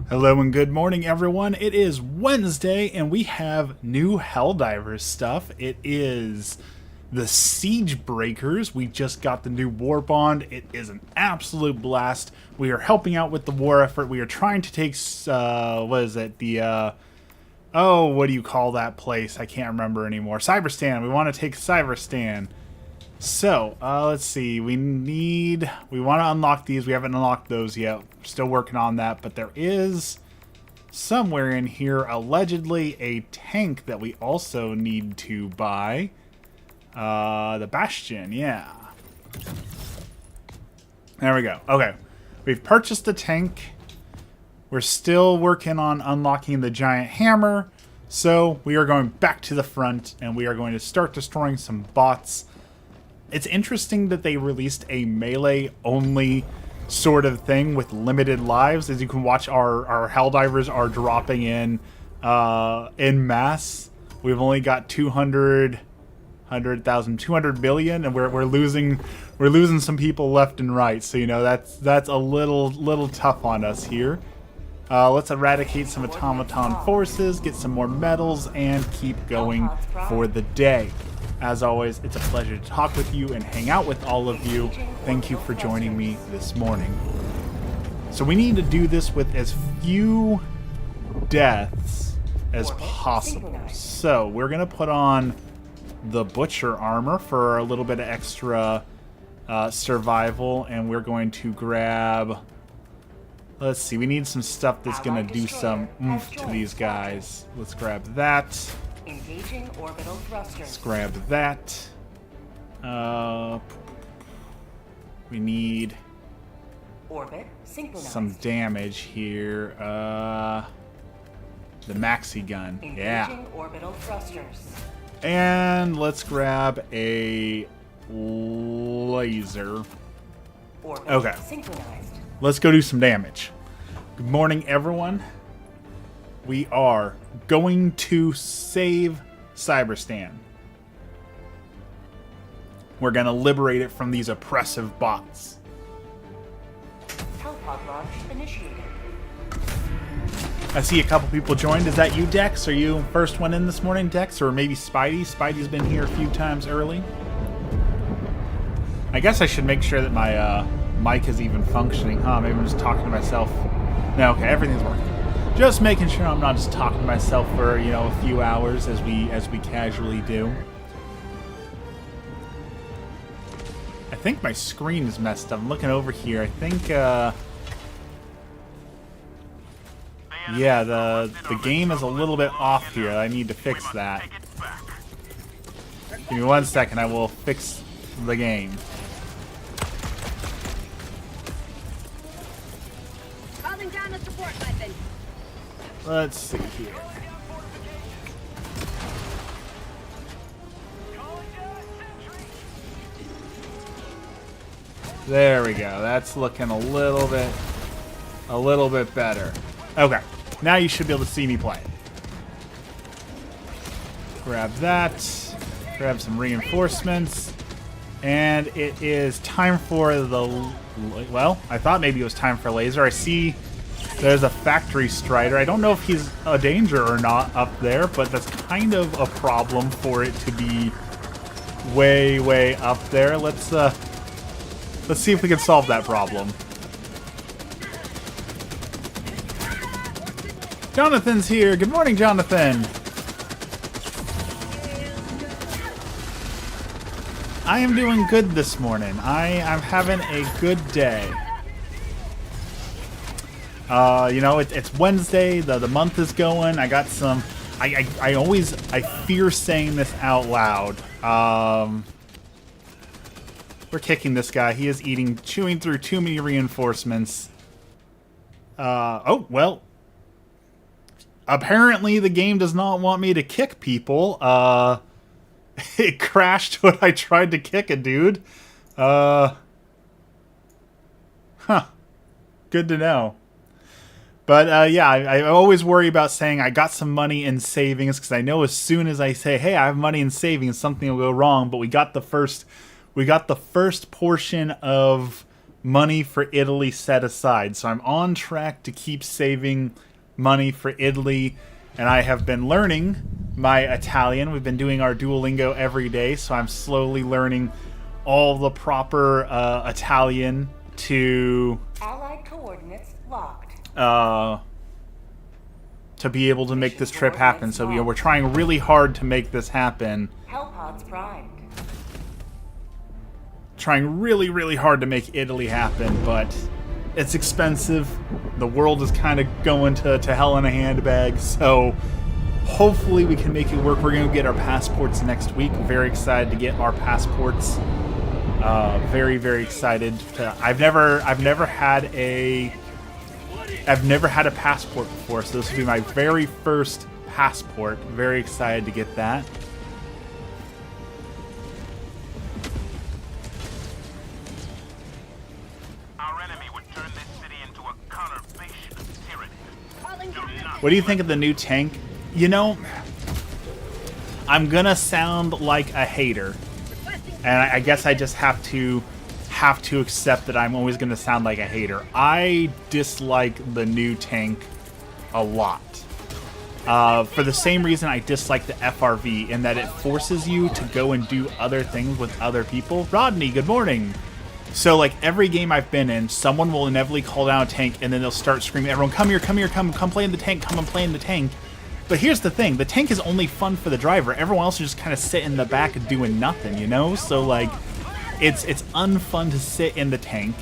Hello and good morning, everyone. It is Wednesday, and we have new Helldivers stuff. It is the Siege Breakers. We just got the new war bond. It is an absolute blast. We are helping out with the war effort. We are trying to take, what is it? Oh, what do you call that place? I can't remember anymore. Cyberstan. We want to take Cyberstan. So, let's see. We want to unlock these. We haven't unlocked those yet. We're still working on that, but there is somewhere in here allegedly a tank that we also need to buy. The Bastion, yeah. There we go. Okay. We've purchased the tank. We're still working on unlocking the giant hammer. So, we are going back to the front, and we are going to start destroying some bots. It's interesting that they released a melee-only sort of thing with limited lives. As you can watch, our Helldivers are dropping in mass. We've only got 200 million, and we're losing some people left and right. So you know that's a little tough on us here. Let's eradicate some automaton forces, get some more medals, and keep going for the day. As always, it's a pleasure to talk with you and hang out with all of you. Thank you for joining me this morning. So we need to do this with as few deaths as possible. So we're going to put on the Butcher armor for a little bit of extra survival, and we're going to grab... Let's see, we need some stuff that's going to do some oomph to these guys. Let's grab that. Engaging orbital thrusters. Let's grab that. We need Orbit synchronized. some damage here. The maxi gun. Engaging Yeah. orbital thrusters. And let's grab a laser. Orbit Okay. synchronized. Let's go do some damage. Good morning, everyone. We are going to save Cyberstan. We're going to liberate it from these oppressive bots. Telepod launch initiated. I see a couple people joined. Is that you, Dex? Are you first one in this morning, Dex? Or maybe Spidey? Spidey's been here a few times early. I guess I should make sure that my mic is even functioning, huh? Maybe I'm just talking to myself. No, okay, everything's working. Just making sure I'm not just talking to myself for, you know, a few hours as we casually do. I think my screen is messed up. I'm looking over here. I think yeah, the game is a little bit off here. I need to fix that. Give me 1 second. I will fix the game. Calling down a support weapon. Let's see here. There we go. That's looking a little bit better. Okay. Now you should be able to see me play. Grab that. Grab some reinforcements. And it is time for the... Well, I thought maybe it was time for laser. I see there's a factory strider. I don't know if he's a danger or not up there, but that's kind of a problem for it to be way up there. Let's see if we can solve that problem. Jonathan's here. Good morning, Jonathan. I am doing good this morning. I'm having a good day. You know, it's Wednesday. The month is going. I got some. I fear saying this out loud. We're kicking this guy. He is chewing through too many reinforcements. Oh well. Apparently, the game does not want me to kick people. It crashed when I tried to kick a dude. Huh. Good to know. But yeah, I always worry about saying I got some money in savings, because I know as soon as I say, hey, I have money in savings, something will go wrong. But we got the first portion of money for Italy set aside. So I'm on track to keep saving money for Italy. And I have been learning my Italian. We've been doing our Duolingo every day. So I'm slowly learning all the proper Italian to... Allied coordinates locked. To be able to make this trip happen. So we're trying really hard to make this happen. Hellpods primed. Trying really, really hard to make Italy happen, but it's expensive. The world is kind of going to hell in a handbag, so hopefully we can make it work. We're going to get our passports next week. Very excited to get our passports. Very, very excited. I've never had a passport before, so this will be my very first passport. Very excited to get that. What do you think of the new tank? You know, I'm gonna sound like a hater, and I guess I just have to accept that I'm always gonna sound like a hater. I dislike the new tank a lot. For the same reason I dislike the FRV, in that it forces you to go and do other things with other people. Rodney, good morning. So, like, every game I've been in, someone will inevitably call down a tank, and then they'll start screaming, everyone, come here, come here, come play in the tank, come and play in the tank. But here's the thing, the tank is only fun for the driver. Everyone else just kind of sit in the back doing nothing, you know? So, like, it's unfun to sit in the tank.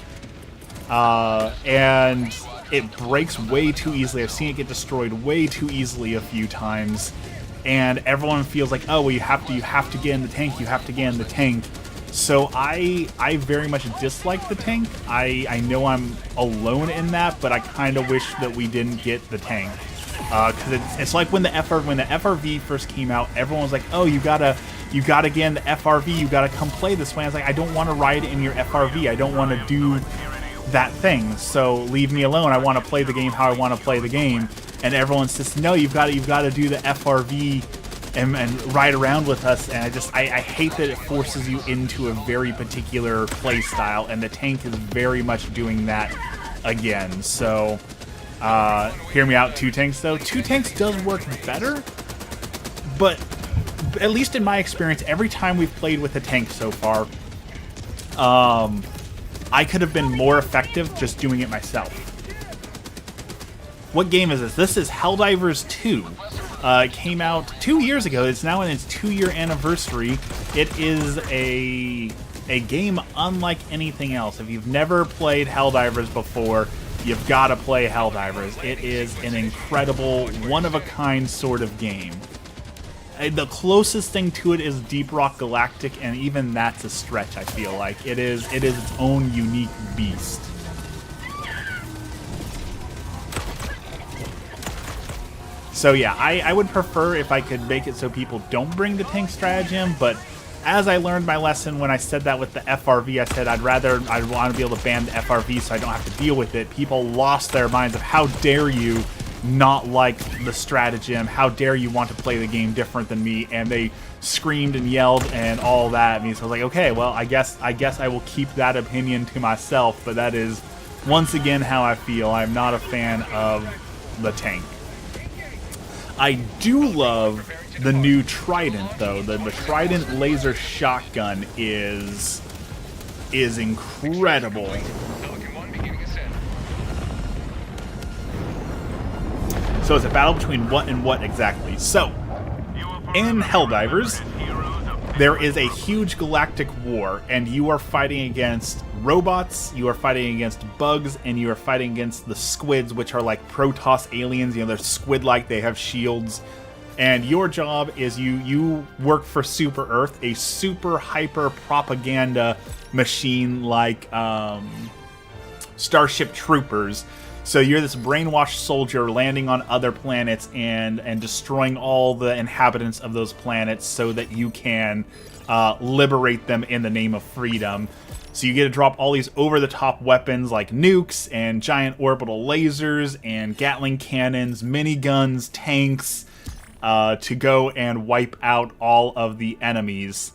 And it breaks way too easily. I've seen it get destroyed way too easily a few times. And everyone feels like, oh, well, you have to get in the tank, you have to get in the tank. So I very much dislike the tank. I know I'm alone in that, but I kind of wish that we didn't get the tank. Because it's like when the FRV first came out, everyone was like, oh, you gotta get in the FRV, you gotta come play this way. I was like, I don't want to ride in your FRV, I don't want to do that thing, so leave me alone. I want to play the game how I want to play the game. And everyone says, no, you've got to do the FRV and ride around with us. And I hate that it forces you into a very particular play style, and the tank is very much doing that again. So hear me out, 2 tanks though. 2 tanks does work better, but at least in my experience, every time we've played with a tank so far, I could have been more effective just doing it myself. What game is this? This is Helldivers 2. It came out 2 years ago. It's now in its 2-year anniversary. It is a game unlike anything else. If you've never played Helldivers before, you've got to play Helldivers. It is an incredible, one-of-a-kind sort of game. The closest thing to it is Deep Rock Galactic, and even that's a stretch, I feel like. It is its own unique beast. So yeah, I would prefer if I could make it so people don't bring the tank stratagem, but as I learned my lesson when I said that with the FRV, I said I'd want to be able to ban the FRV so I don't have to deal with it. People lost their minds of how dare you not like the stratagem, how dare you want to play the game different than me, and they screamed and yelled and all that at me. So I was like, okay, well, I guess I will keep that opinion to myself, but that is once again how I feel. I'm not a fan of the tank. I do love the new Trident, though. The Trident laser shotgun is incredible. So it's a battle between what and what exactly? So, in Helldivers, there is a huge galactic war, and you are fighting against robots, you are fighting against bugs, and you are fighting against the squids, which are like Protoss aliens. You know, they're squid-like, they have shields. And your job is you work for Super Earth, a super hyper propaganda machine like Starship Troopers. So you're this brainwashed soldier landing on other planets and destroying all the inhabitants of those planets so that you can liberate them in the name of freedom. So you get to drop all these over-the-top weapons like nukes and giant orbital lasers and Gatling cannons, miniguns, tanks, to go and wipe out all of the enemies.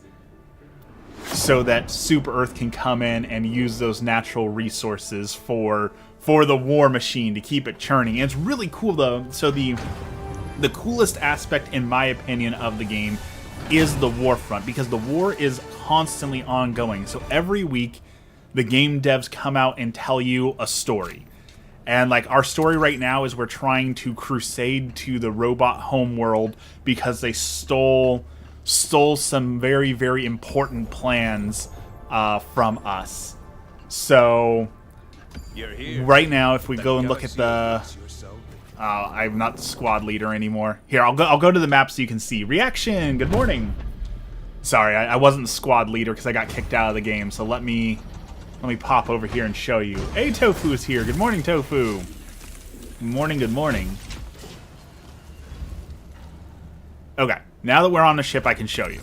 so that Super Earth can come in and use those natural resources for the war machine to keep it churning. And it's really cool though. So the coolest aspect, in my opinion, of the game is the war front, because the war is constantly ongoing. So every week, the game devs come out and tell you a story. And like our story right now is we're trying to crusade to the robot homeworld because they stole some very, very important plans from us. So right now, if we go and look at the... I'm not the squad leader anymore. Here, I'll go to the map so you can see. Reaction, good morning. Sorry, I wasn't the squad leader because I got kicked out of the game. So let me pop over here and show you. Hey, Tofu's here. Good morning, Tofu. Good morning, good morning. Okay, now that we're on the ship, I can show you.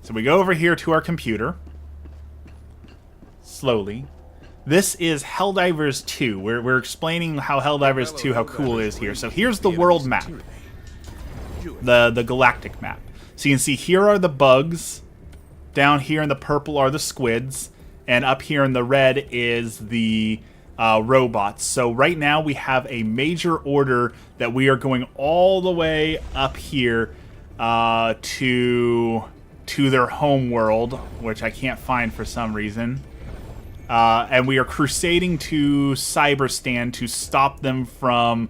So we go over here to our computer. Slowly. This is Helldivers 2. We're explaining how Helldivers 2, how cool it is here. So here's the world map. The galactic map. So you can see here are the bugs. Down here in the purple are the squids. And up here in the red is the robots. So right now we have a major order that we are going all the way up here to their home world, which I can't find for some reason. And we are crusading to Cyberstan to stop them from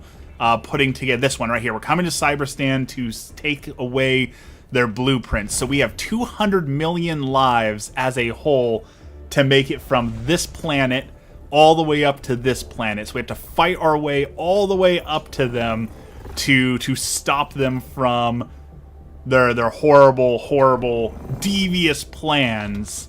putting together this one right here. We're coming to Cyberstan to take away their blueprints. So we have 200 million lives as a whole to make it from this planet all the way up to this planet. So we have to fight our way all the way up to them to stop them from their horrible, horrible, devious plans.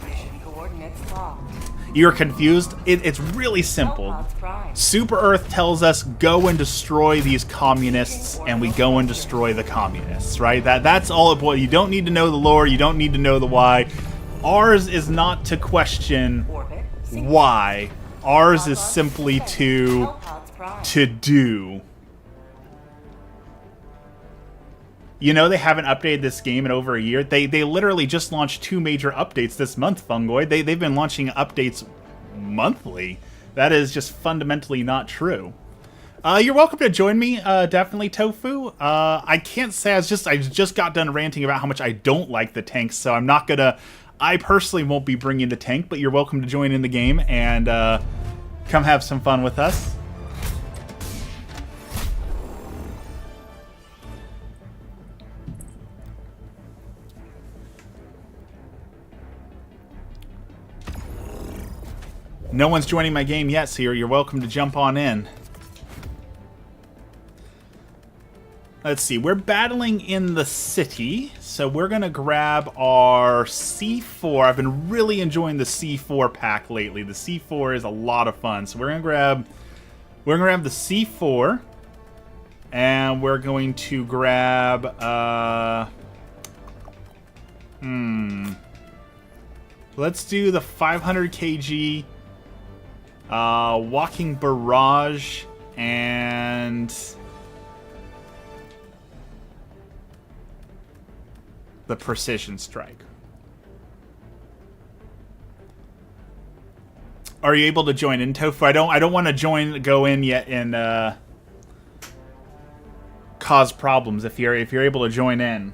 Mission coordinates locked. You're confused? It's really simple. Hellpods Prime. Super Earth tells us, go and destroy these communists, and we go and destroy the communists, right? That's all it boils. You don't need to know the lore, you don't need to know the why. Ours is not to question Orbit. why. Ours is simply to Hellpods Prime. do. You know, they haven't updated this game in over a year. They literally just launched 2 major updates this month, Fungoid. They've been launching updates monthly. That is just fundamentally not true. You're welcome to join me, definitely, Tofu. I can't say I just got done ranting about how much I don't like the tanks, so I'm not gonna... I personally won't be bringing the tank, but you're welcome to join in the game and come have some fun with us. No one's joining my game yet, so you're welcome to jump on in. Let's see, we're battling in the city, so we're gonna grab our C4. I've been really enjoying the C4 pack lately. The C4 is a lot of fun, so we're gonna grab the C4, and we're going to grab let's do the 500 kg walking barrage and the precision strike. Are you able to join in, Tofu? I don't want to go in yet and cause problems if you're able to join in.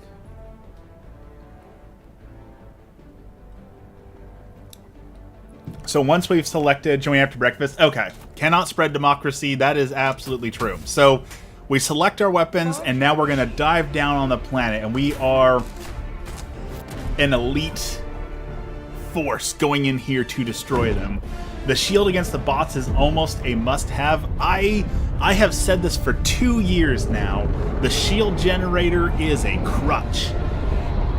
So once we've selected join after breakfast, okay, cannot spread democracy. That is absolutely true. So we select our weapons, and now we're gonna dive down on the planet, and we are an elite force going in here to destroy them. The shield against the bots is almost a must-have. I have said this for 2 years now. The shield generator is a crutch.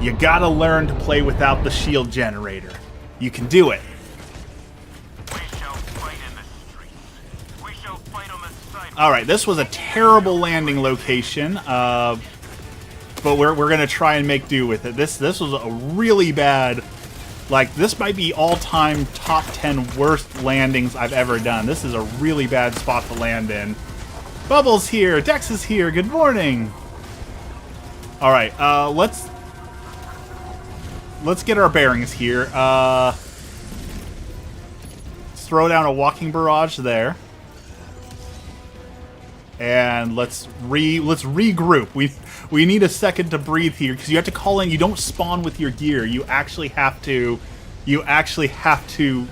You gotta learn to play without the shield generator. You can do it. Alright, this was a terrible landing location, but we're gonna try and make do with it. This was a really bad, like, this might be all-time top 10 worst landings I've ever done. This is a really bad spot to land in. Bubbles here, Dex is here, good morning! Alright, let's get our bearings here. Let's throw down a walking barrage there. And let's regroup. We need a second to breathe here because you have to call in. You don't spawn with your gear. You actually have to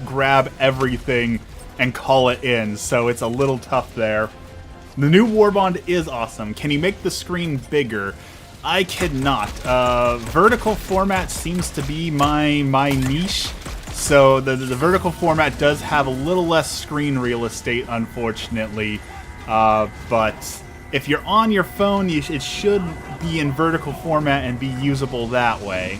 grab everything and call it in. So it's a little tough there. The new Warbond is awesome. Can you make the screen bigger? I cannot. Vertical format seems to be my niche. So the vertical format does have a little less screen real estate, unfortunately. But if you're on your phone, it should be in vertical format and be usable that way.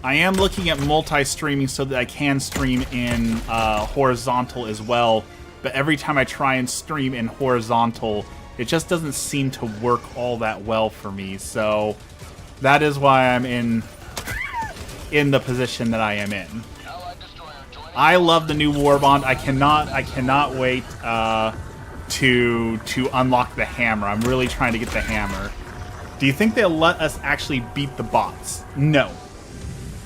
I am looking at multi-streaming so that I can stream in horizontal as well. But every time I try and stream in horizontal, it just doesn't seem to work all that well for me. So that is why I'm in the position that I am in. I love the new Warbond. I cannot wait to unlock the hammer. I'm really trying to get the hammer. Do you think they'll let us actually beat the bots? No.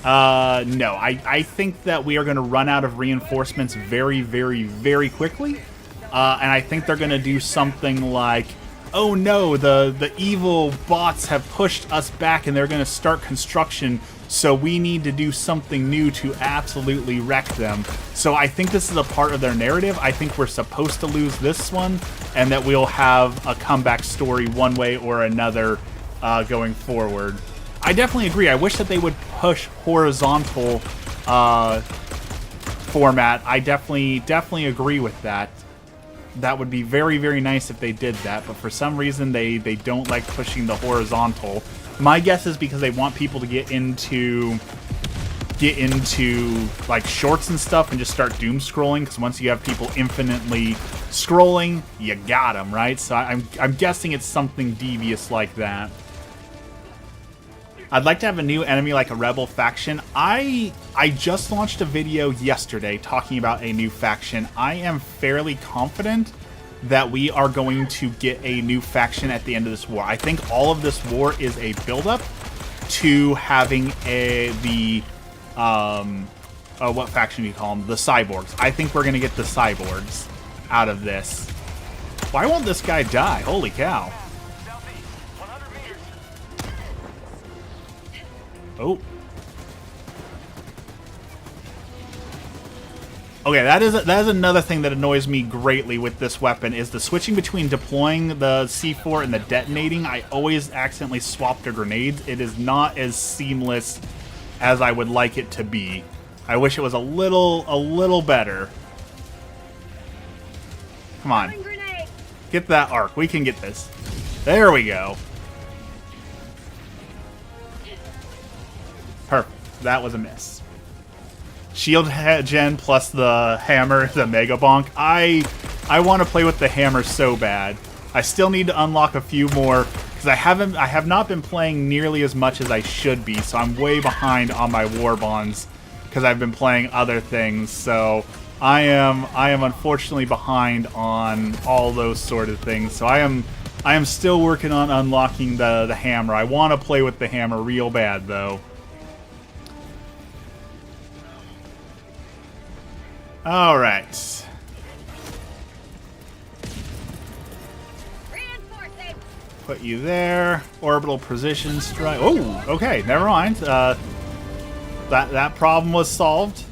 No. I think that we are going to run out of reinforcements very, very, very quickly. And I think they're going to do something like, oh no, the evil bots have pushed us back and they're going to start construction, so we need to do something new to absolutely wreck them. So I think this is a part of their narrative. I think we're supposed to lose this one, and that we'll have a comeback story one way or another going forward. I definitely agree. I wish that they would push horizontal format. I definitely agree with that. That would be very, very nice if they did that, but for some reason they don't like pushing the horizontal. My guess is because they want people to get into like shorts and stuff and just start doom scrolling, because once you have people infinitely scrolling, you got them, right? So I'm guessing it's something devious like that. I'd like to have a new enemy like a rebel faction. I just launched a video yesterday talking about a new faction. I am fairly confident that we are going to get a new faction at the end of this war. I think all of this war is a build-up to having what faction do you call them? The cyborgs. I think we're going to get the cyborgs out of this. Why won't this guy die? Holy cow. Oh. Okay, that is another thing that annoys me greatly with this weapon, is the switching between deploying the C4 and the detonating. I always accidentally swap the grenades. It is not as seamless as I would like it to be. I wish it was a little better. Come on. Get that arc. We can get this. There we go. Perfect. That was a miss. Shield gen plus the hammer, the Mega Bonk. I want to play with the hammer so bad. I still need to unlock a few more because I have not been playing nearly as much as I should be. So I'm way behind on my Warbonds because I've been playing other things. So I am unfortunately behind on all those sort of things. So I am still working on unlocking the hammer. I want to play with the hammer real bad though. All right. Put you there. Orbital precision strike. Oh, okay. Never mind. That problem was solved.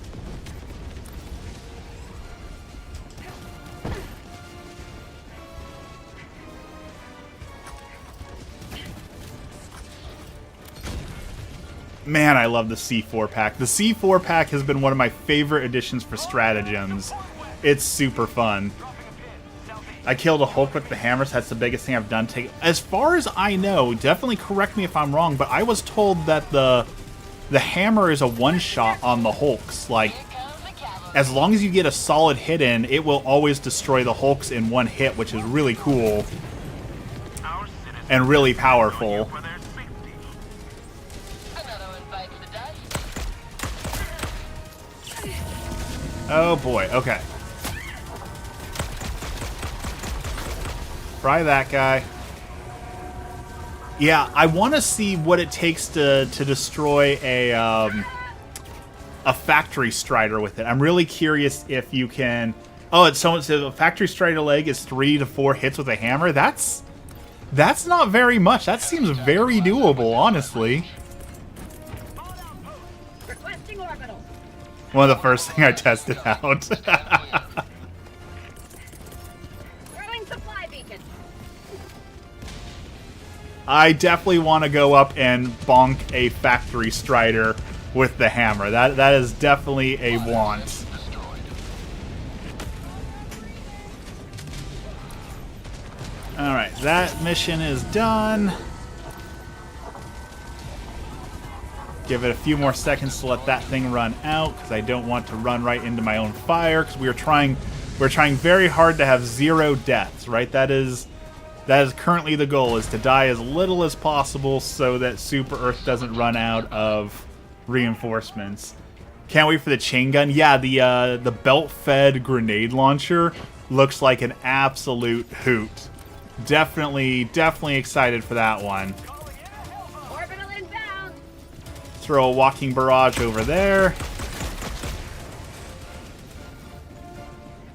Man, I love the C4 pack. The C4 pack has been one of my favorite additions for stratagems. It's super fun. I killed a Hulk with the hammers. That's the biggest thing I've done. As far as I know, definitely correct me if I'm wrong, but I was told that the hammer is a one-shot on the Hulks. Like, as long as you get a solid hit in, it will always destroy the Hulks in one hit, which is really cool and really powerful. Oh boy, okay. Fry that guy. Yeah, I want to see what it takes to destroy a factory strider with it. I'm really curious if you can. Oh, it's so a factory strider leg is 3 to 4 hits with a hammer. That's not very much. That seems very doable, honestly. Requesting orbital. One of the first thing I tested out. Throwing supply beacon. I definitely want to go up and bonk a factory strider with the hammer. That is definitely a want. Alright, that mission is done. Give it a few more seconds to let that thing run out, because I don't want to run right into my own fire, because we're trying very hard to have 0 deaths, right? That is currently the goal, is to die as little as possible so that Super Earth doesn't run out of reinforcements. Can't wait for the chain gun. Yeah, the belt-fed grenade launcher looks like an absolute hoot. Definitely excited for that one. Orbital inbound. Throw a walking barrage over there.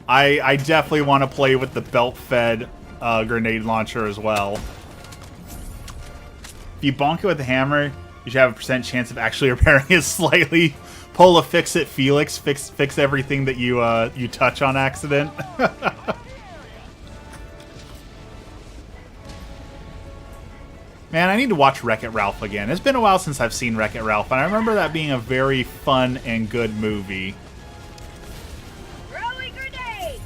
I definitely want to play with the belt-fed grenade launcher as well. If you bonk it with the hammer, you should have a percent chance of actually repairing it slightly. Pull a fix-it Felix, fix everything that you touch on accident. Man, I need to watch Wreck-It Ralph again. It's been a while since I've seen Wreck-It Ralph, and I remember that being a very fun and good movie. Throwing grenade.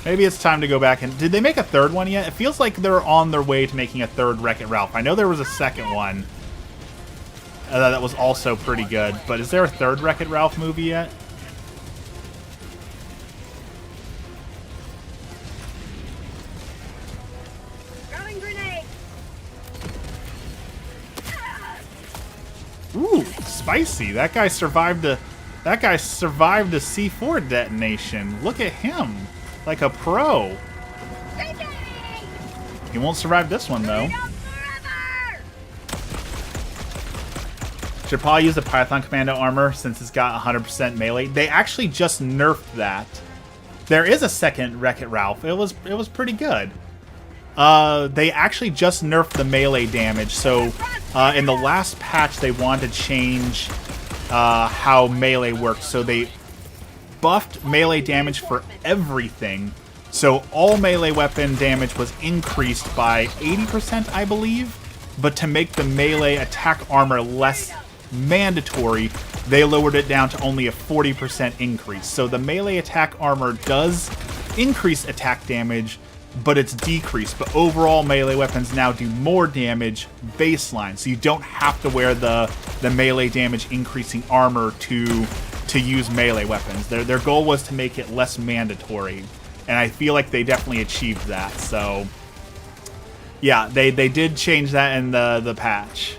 Maybe it's time to go back and... Did they make a third one yet? It feels like they're on their way to making a third Wreck-It Ralph. I know there was a second one that was also pretty good, but is there a third Wreck-It Ralph movie yet? Throwing grenade. Ooh, spicy. That guy survived a C4 detonation. Look at him. Like a pro. Grenade. He won't survive this one, though. Freedom forever. Should probably use the Python Commando armor since it's got 100% melee. They actually just nerfed that. There is a second Wreck-It Ralph. It was pretty good. They actually just nerfed the melee damage. So in the last patch, they wanted to change how melee worked. So they buffed melee damage for everything. So all melee weapon damage was increased by 80%, I believe. But to make the melee attack armor less mandatory, they lowered it down to only a 40% increase. So the melee attack armor does increase attack damage, but it's decreased. But overall, melee weapons now do more damage baseline, so you don't have to wear the melee damage increasing armor to use melee weapons. Their goal was to make it less mandatory, and I feel like they definitely achieved that. So yeah, they did change that in the patch.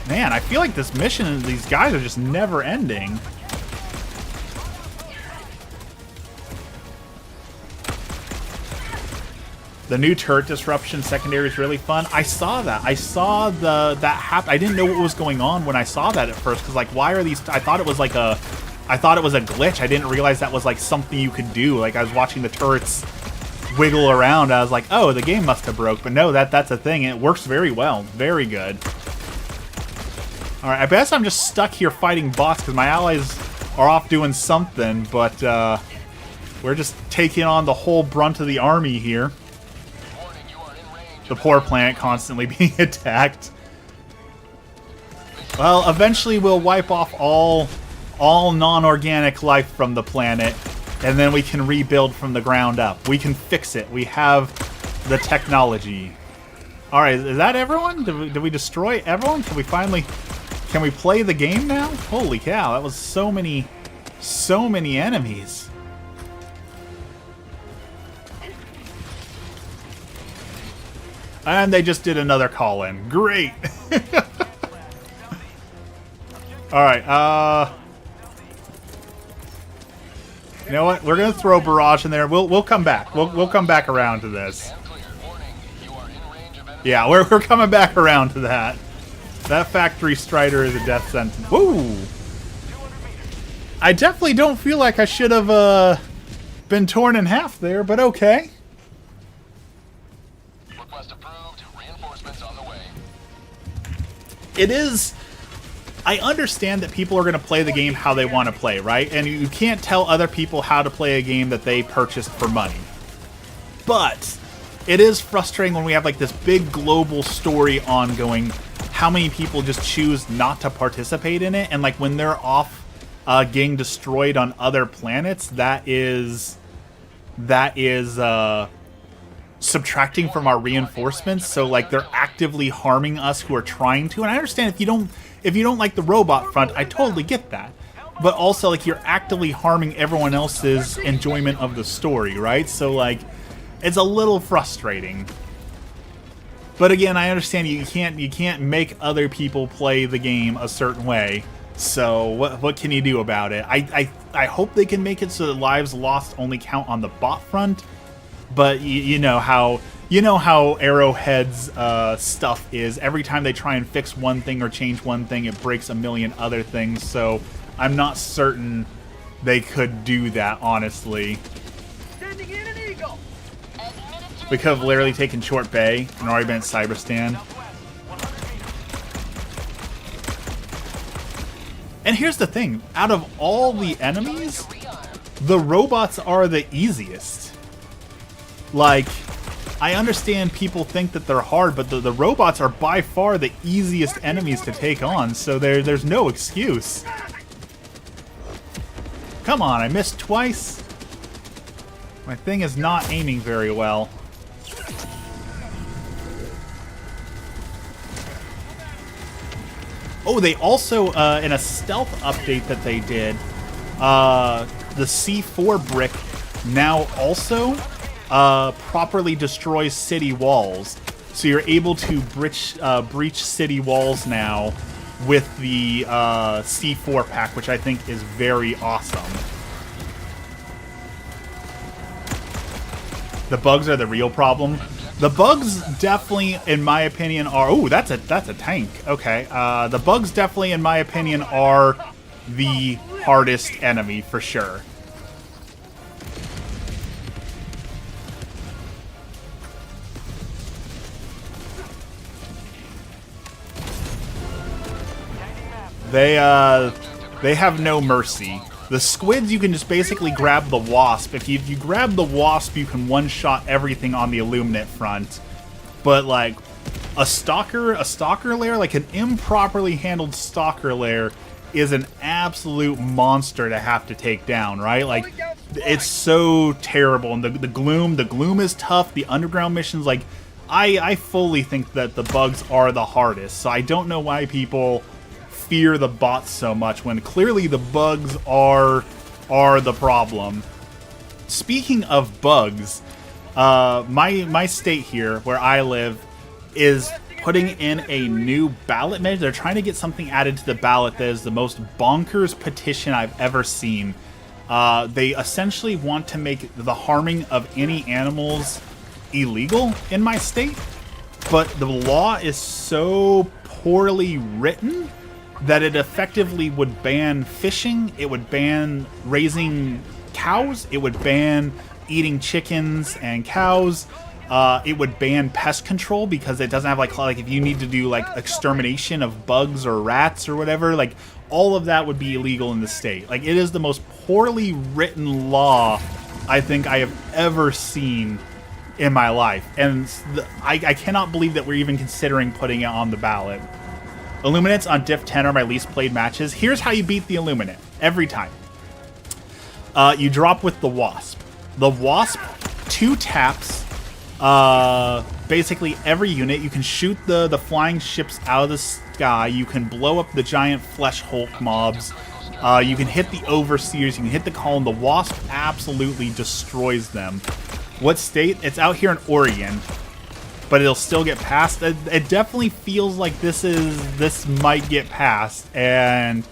Man, I feel like this mission, these guys are just never ending. The new turret disruption secondary is really fun. I saw that. I saw that happen. I didn't know what was going on when I saw that at first, because like, why are these? I thought it was like a glitch. I didn't realize that was like something you could do. Like I was watching the turrets wiggle around. I was like, oh, the game must have broke. But no, that's a thing. It works very well. Very good. All right, I guess I'm just stuck here fighting bots because my allies are off doing something, but we're just taking on the whole brunt of the army here. The poor planet constantly being attacked. Well, eventually we'll wipe off all non-organic life from the planet, and then we can rebuild from the ground up. We can fix it. We have the technology. All right, is that everyone? Did we destroy everyone? Can we play the game now? Holy cow, that was so many enemies. And they just did another call-in. Great. All right, You know what? We're gonna throw barrage in there. We'll come back. We'll come back around to this. Yeah, we're coming back around to that. That factory strider is a death sentence. Woo! I definitely don't feel like I should have been torn in half there, but okay. Request approved. Reinforcements on the way. It is. I understand that people are going to play the game how they want to play, right? And you can't tell other people how to play a game that they purchased for money. But it is frustrating when we have like this big global story ongoing, how many people just choose not to participate in it, and like when they're off getting destroyed on other planets, that is subtracting from our reinforcements. So like they're actively harming us who are trying to. And I understand if you don't like the robot front, I totally get that. But also like you're actively harming everyone else's enjoyment of the story, right? So like it's a little frustrating. But again, I understand you can't make other people play the game a certain way. So what can you do about it? I hope they can make it so that lives lost only count on the bot front. But you know how Arrowhead's stuff is. Every time they try and fix one thing or change one thing, it breaks a million other things. So I'm not certain they could do that, honestly. Sending in an eagle. We could have literally taken Short Bay and already been at Cyberstan. And here's the thing, out of all the enemies, the robots are the easiest. Like, I understand people think that they're hard, but the robots are by far the easiest enemies to take on, so there's no excuse. Come on, I missed twice. My thing is not aiming very well. Oh, they also, in a stealth update that they did, the C4 brick now also properly destroys city walls. So you're able to breach city walls now with the C4 pack, which I think is very awesome. The bugs are the real problem. The bugs definitely, in my opinion, are... Oh, that's a tank. Okay. The bugs definitely, in my opinion, are the hardest enemy, for sure. They have no mercy. The squids, you can just basically grab the wasp. If you grab the wasp, you can one-shot everything on the Illuminate front. But like a stalker lair, like an improperly handled stalker lair, is an absolute monster to have to take down, right? Like it's so terrible. And the gloom is tough. The underground missions, like I fully think that the bugs are the hardest. So I don't know why people fear the bots so much when clearly the bugs are the problem. Speaking of bugs, my state here where I live is putting in a new ballot measure. They're trying to get something added to the ballot that is the most bonkers petition I've ever seen. They essentially want to make the harming of any animals illegal in my state, but the law is so poorly written that it effectively would ban fishing, it would ban raising cows, it would ban eating chickens and cows, it would ban pest control because it doesn't have like if you need to do like extermination of bugs or rats or whatever, like all of that would be illegal in the state. Like it is the most poorly written law I think I have ever seen in my life, and I cannot believe that we're even considering putting it on the ballot. Illuminates on Diff 10 are my least played matches. Here's how you beat the Illuminate every time. You drop with the Wasp. The Wasp, 2 taps, basically every unit. You can shoot the flying ships out of the sky. You can blow up the giant Flesh Hulk mobs. You can hit the Overseers. You can hit the Column. The Wasp absolutely destroys them. What state? It's out here in Oregon. But it'll still get passed. It definitely feels like this might get passed, and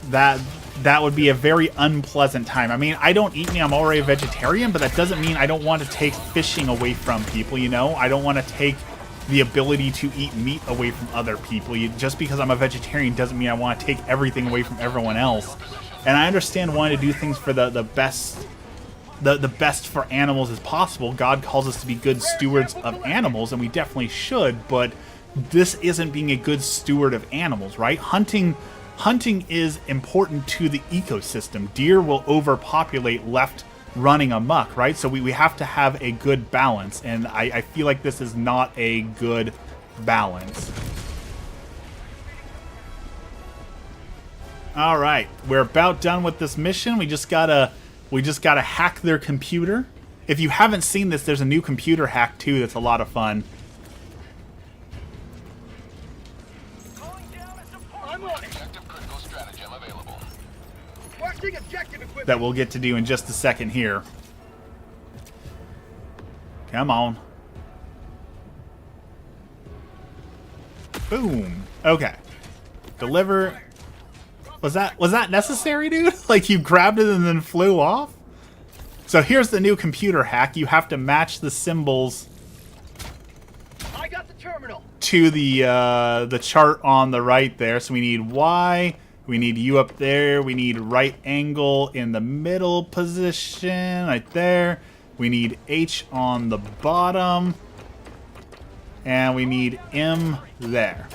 that that would be a very unpleasant time. I mean, I don't eat meat. I'm already a vegetarian, but that doesn't mean I don't want to take fishing away from people, you know? I don't want to take the ability to eat meat away from other people. Just because I'm a vegetarian doesn't mean I want to take everything away from everyone else. And I understand wanting to do things for the best for animals as possible. God calls us to be good stewards of animals, and we definitely should, but this isn't being a good steward of animals, right? Hunting is important to the ecosystem. Deer will overpopulate left running amok, right? So we have to have a good balance, and I feel like this is not a good balance. All right, we're about done with this mission. We just gotta hack their computer. If you haven't seen this, there's a new computer hack too that's a lot of fun. I'm on it. Objective critical stratagem available. Requesting objective equipment. That we'll get to do in just a second here. Come on. Boom. Okay. Deliver. Was that necessary, dude? Like you grabbed it and then flew off? So here's the new computer hack. You have to match the symbols I got the terminal. to the chart on the right there. So we need Y, we need U up there, we need right angle in the middle position right there. We need H on the bottom, and we need M there.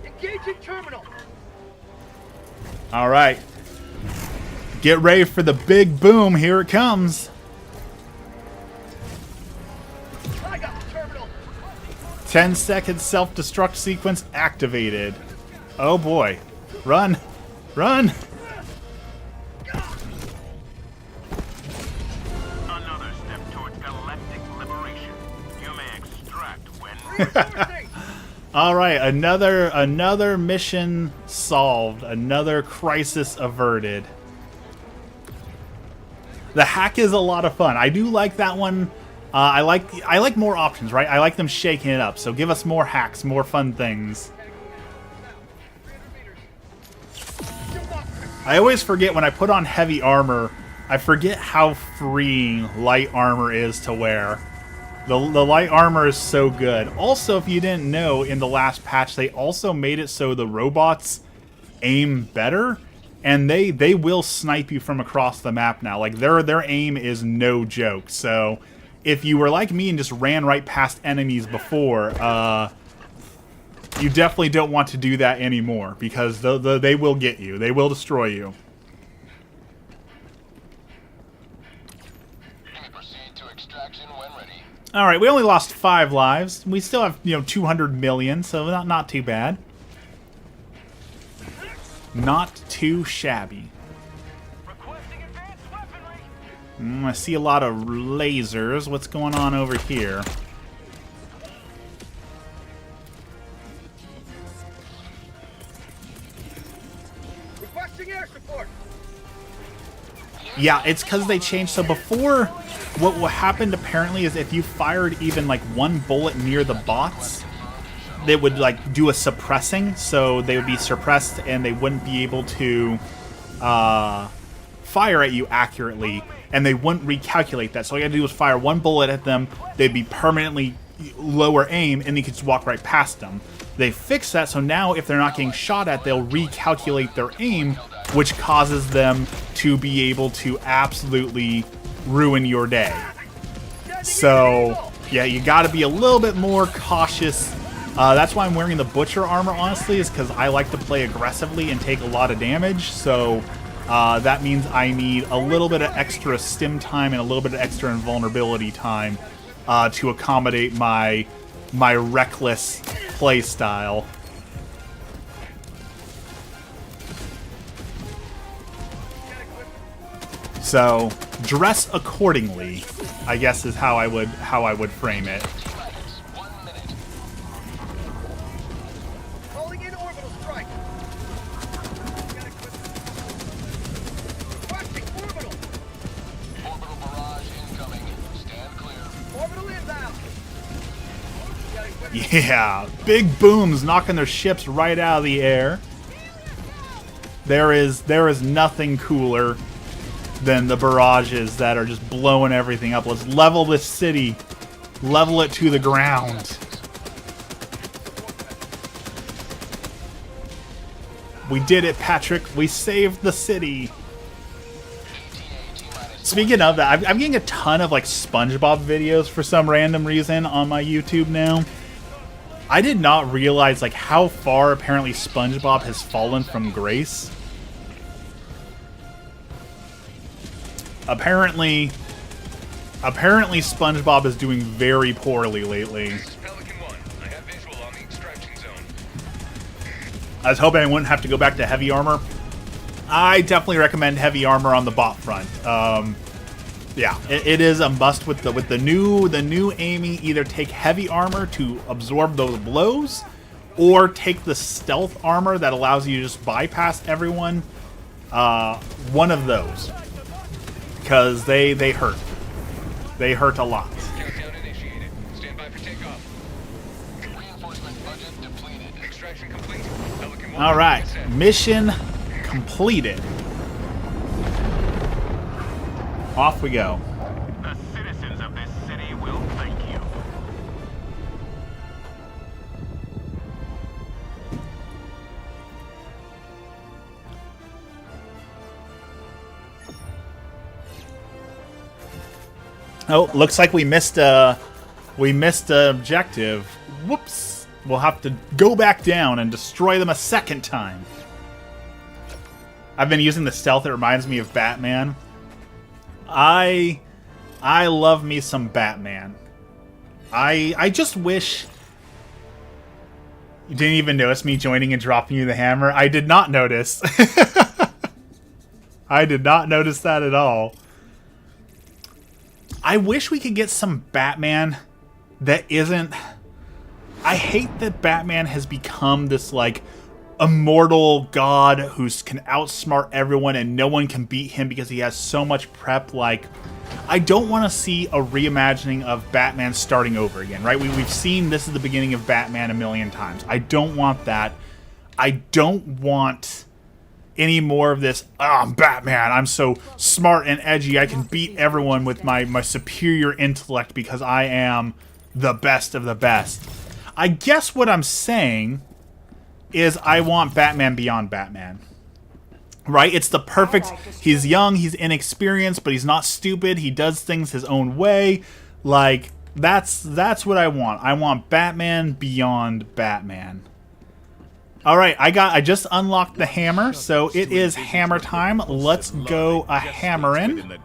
Engaging terminal. All right. Get ready for the big boom. Here it comes. I got the terminal. 10-second self-destruct sequence activated. Oh boy. Run. Run. Another step towards galactic liberation. You may extract when Reinforcing. All right, another mission solved. Another crisis averted. The hack is a lot of fun. I do like that one. I like more options, right? I like them shaking it up. So give us more hacks, more fun things. I always forget when I put on heavy armor, I forget how freeing light armor is to wear. The light armor is so good. Also, if you didn't know, in the last patch, they also made it so the robots aim better, and they will snipe you from across the map now. Like, their aim is no joke. So, if you were like me and just ran right past enemies before, you definitely don't want to do that anymore, because they will get you. They will destroy you. You may proceed to extraction when ready. All right, we only lost 5 lives. We still have, 200 million, so not too bad. Not too shabby. Requesting advanced weaponry. I see a lot of lasers. What's going on over here? Requesting air support. Yeah, it's because they changed. So before, what happened apparently is if you fired even like one bullet near the bots, they would like do a suppressing. So they would be suppressed and they wouldn't be able to fire at you accurately, and they wouldn't recalculate that. So all you had to do was fire one bullet at them. They'd be permanently lower aim, and you could just walk right past them. They fixed that, so now if they're not getting shot at, they'll recalculate their aim, which causes them to be able to absolutely ruin your day. So, yeah, you gotta be a little bit more cautious. That's why I'm wearing the Butcher armor, honestly, is because I like to play aggressively and take a lot of damage. So, that means I need a little bit of extra stim time and a little bit of extra invulnerability time to accommodate my reckless play style. So dress accordingly, I guess, is how I would frame it. Pilots, 1 minute. Calling in orbital strike. Requesting orbital. Orbital barrage incoming. Stand clear. Orbital inbound. Got equipment. Yeah, big booms knocking their ships right out of the air. There is nothing cooler than the barrages that are just blowing everything up. Let's level this city. Level it to the ground. We did it, Patrick. We saved the city. Speaking of that, I'm getting a ton of like SpongeBob videos for some random reason on my YouTube now. I did not realize like how far apparently SpongeBob has fallen from grace. Apparently SpongeBob is doing very poorly lately. Pelican 1, I have visual on the extraction zone. I was hoping I wouldn't have to go back to heavy armor. I definitely recommend heavy armor on the bot front. Yeah, it is a must with the new aiming. Either take heavy armor to absorb those blows, or take the stealth armor that allows you to just bypass everyone. One of those, because they hurt. They hurt a lot. Countdown initiated. Stand by for takeoff. Reinforcement budget depleted. Extraction complete. Pelican 1. All right, mission completed. Off we go. The citizens of this city will thank you. Oh, looks like we missed a objective. Whoops. We'll have to go back down and destroy them a second time. I've been using the stealth. It reminds me of Batman. I love me some Batman. I just wish... You didn't even notice me joining and dropping you the hammer? I did not notice. I did not notice that at all. I wish we could get some Batman that isn't... I hate that Batman has become this, like, immortal god who can outsmart everyone and no one can beat him because he has so much prep. Like, I don't want to see a reimagining of Batman starting over again, right? We've seen this is the beginning of Batman a million times. I don't want that. I don't want any more of this, I'm Batman, I'm so smart and edgy, I can beat everyone with my superior intellect because I am the best of the best. I guess what I'm saying is I want Batman beyond Batman. Right? It's the perfect... He's young, he's inexperienced, but he's not stupid. He does things his own way. Like, that's what I want. I want Batman beyond Batman. Alright, I just unlocked the hammer, so it is hammer time. Let's go a hammering. Mission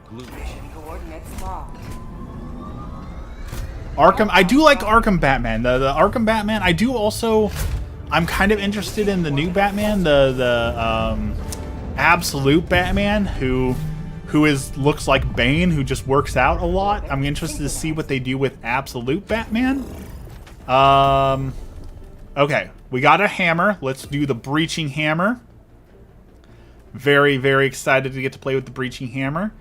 coordinates locked. Arkham... I do like Arkham Batman. The Arkham Batman, I do also... I'm kind of interested in the new Batman, the Absolute Batman, who looks like Bane, who just works out a lot. I'm interested to see what they do with Absolute Batman. Okay, we got a hammer. Let's do the breaching hammer. Very, very excited to get to play with the breaching hammer.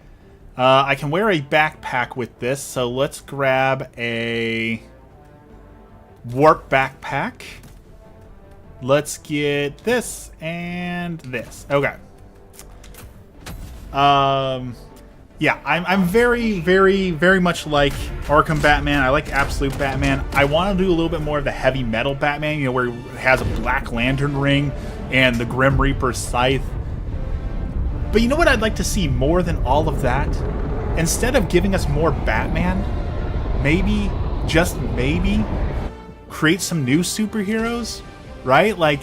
I can wear a backpack with this, so let's grab a warp backpack. Let's get this and this. Okay. Yeah, I'm very, very, very much like Arkham Batman. I like Absolute Batman. I want to do a little bit more of the heavy metal Batman, you know, where it has a Black Lantern ring and the Grim Reaper's scythe. But you know what I'd like to see more than all of that? Instead of giving us more Batman, maybe, just maybe, create some new superheroes? Right? Like,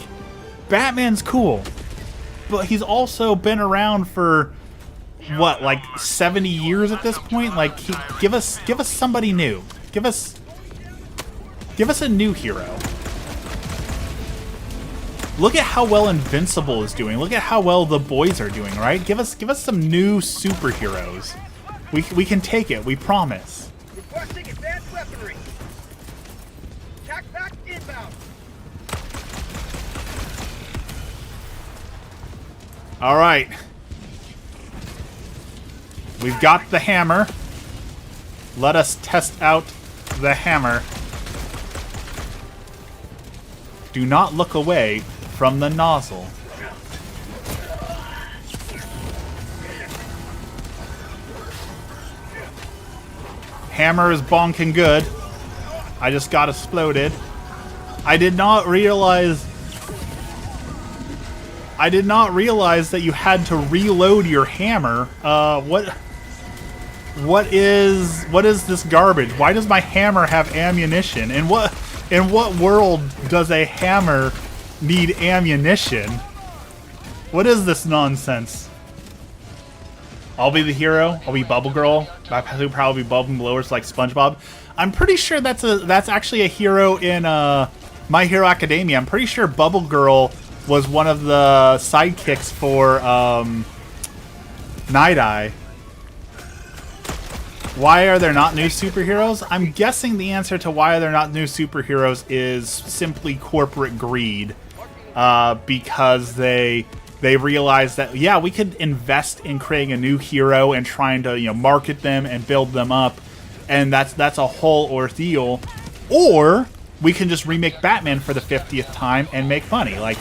Batman's cool, but he's also been around for, what, like 70 years at this point? Like, give us somebody new. Give us a new hero. Look at how well Invincible is doing. Look at how well the boys are doing, right? Give us some new superheroes. We can take it, we promise. Requesting advanced weaponry. Tac pack inbound. All right. We've got the hammer. Let us test out the hammer. Do not look away from the nozzle. Hammer is bonking good. I just got exploded. I did not realize that you had to reload your hammer. What is this garbage? Why does my hammer have ammunition? In what world does a hammer need ammunition? What is this nonsense? I'll be the hero. I'll be Bubble Girl. I'll probably be Bubble Blowers like SpongeBob. I'm pretty sure that's actually a hero in My Hero Academia. I'm pretty sure Bubble Girl was one of the sidekicks for Night Eye. Why are there not new superheroes? I'm guessing the answer to why they're not new superheroes is simply corporate greed, because they realize that, yeah, we could invest in creating a new hero and trying to, market them and build them up, and that's a whole ordeal. Or we can just remake Batman for the 50th time and make money. Like,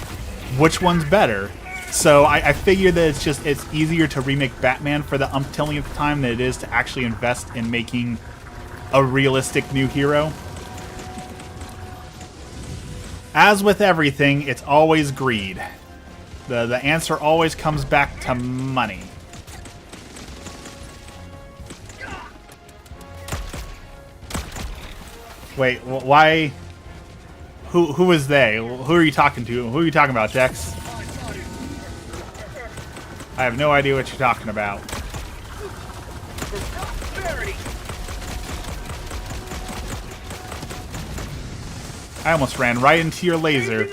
which one's better? So I figure that it's easier to remake Batman for the umptillionth time than it is to actually invest in making a realistic new hero. As with everything, it's always greed. The answer always comes back to money. Wait, why? Who is they? Who are you talking to? Who are you talking about, Dex? I have no idea what you're talking about. I almost ran right into your laser.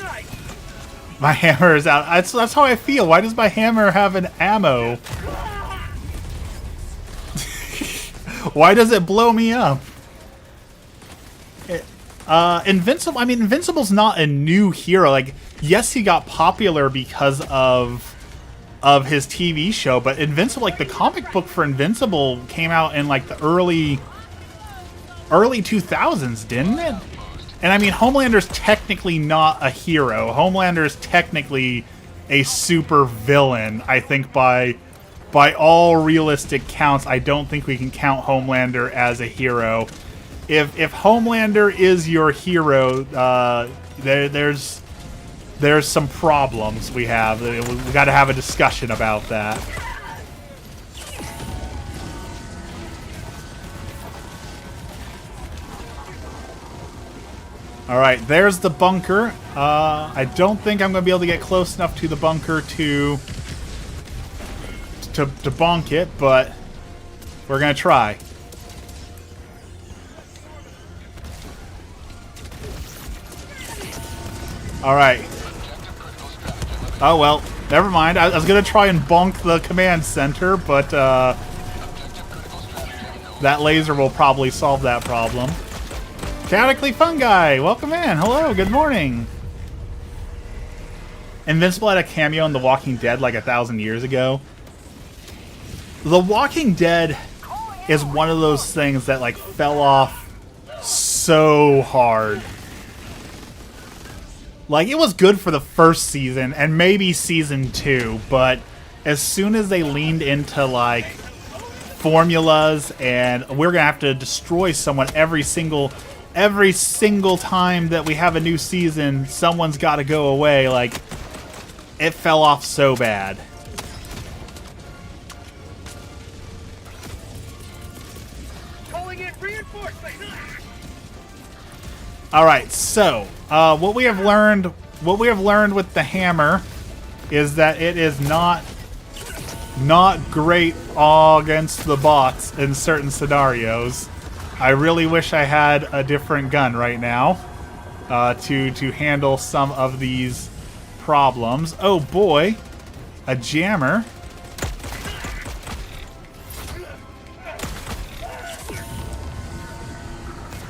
My hammer is out. That's how I feel. Why does my hammer have an ammo? Why does it blow me up? Invincible. I mean, Invincible's not a new hero. Like, yes, he got popular because of his TV show, but Invincible, like the comic book for Invincible, came out in like the early 2000s, didn't it? And I mean, Homelander's technically not a hero. Homelander's technically a super villain. I think by all realistic counts, I don't think we can count Homelander as a hero. If Homelander is your hero, there's some problems we have. We got to have a discussion about that. Alright, there's the bunker. I don't think I'm going to be able to get close enough to the bunker to bonk it, but we're going to try. Alright. Oh well, never mind. I was going to try and bonk the command center, but that laser will probably solve that problem. Chaotically Fungi, welcome in. Hello, good morning. Invincible had a cameo in The Walking Dead like 1,000 years ago. The Walking Dead is one of those things that like fell off so hard. Like, it was good for the first season and maybe season 2, but as soon as they leaned into like formulas and we're gonna have to destroy someone every single time that we have a new season, someone's got to go away. Like, it fell off so bad. Calling in reinforcements. All right, so what we have learned with the hammer is that it is not great against the bots in certain scenarios. I really wish I had a different gun right now to handle some of these problems. Oh boy, a jammer.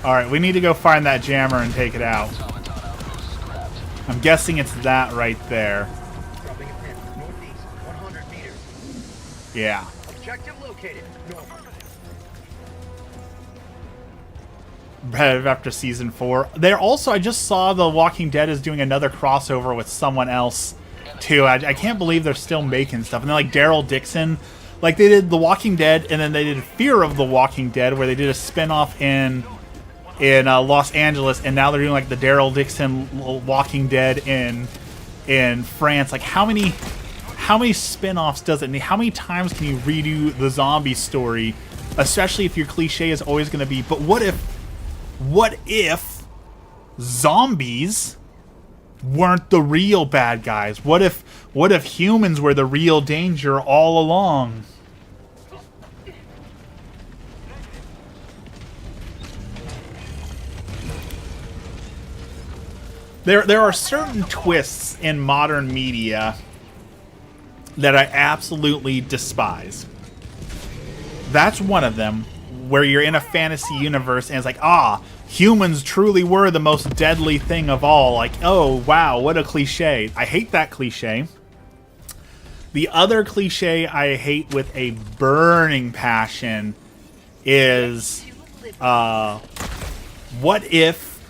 Alright, we need to go find that jammer and take it out. I'm guessing it's that right there. Dropping a pin. Northeast, 100 meters. Yeah. Objective located. North. after season 4. They're also, I just saw The Walking Dead is doing another crossover with someone else too. I can't believe they're still making stuff. And then like Daryl Dixon, like they did The Walking Dead, and then they did Fear of the Walking Dead, where they did a spinoff in Los Angeles, and now they're doing like the Daryl Dixon Walking Dead in France. Like how many spin-offs does it need? How many times can you redo the zombie story, especially if your cliche is always going to be, but what if zombies weren't the real bad guys? What if humans were the real danger all along? There are certain twists in modern media that I absolutely despise. That's one of them, where you're in a fantasy universe and it's like, humans truly were the most deadly thing of all. Like, oh, wow, what a cliche. I hate that cliche. The other cliche I hate with a burning passion is, what if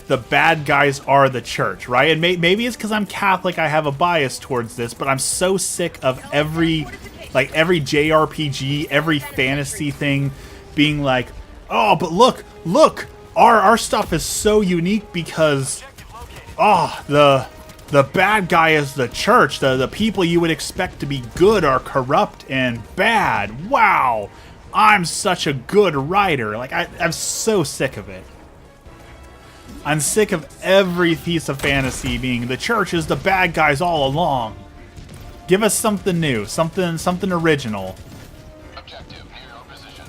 the bad guys are the church, right? And maybe it's because I'm Catholic, I have a bias towards this, but I'm so sick of every JRPG, every fantasy thing being like, oh, but look, our stuff is so unique because, the bad guy is the church. The people you would expect to be good are corrupt and bad. Wow, I'm such a good writer. Like, I'm so sick of it. I'm sick of every piece of fantasy being the church is the bad guys all along. Give us something new, something original. Objective near your position.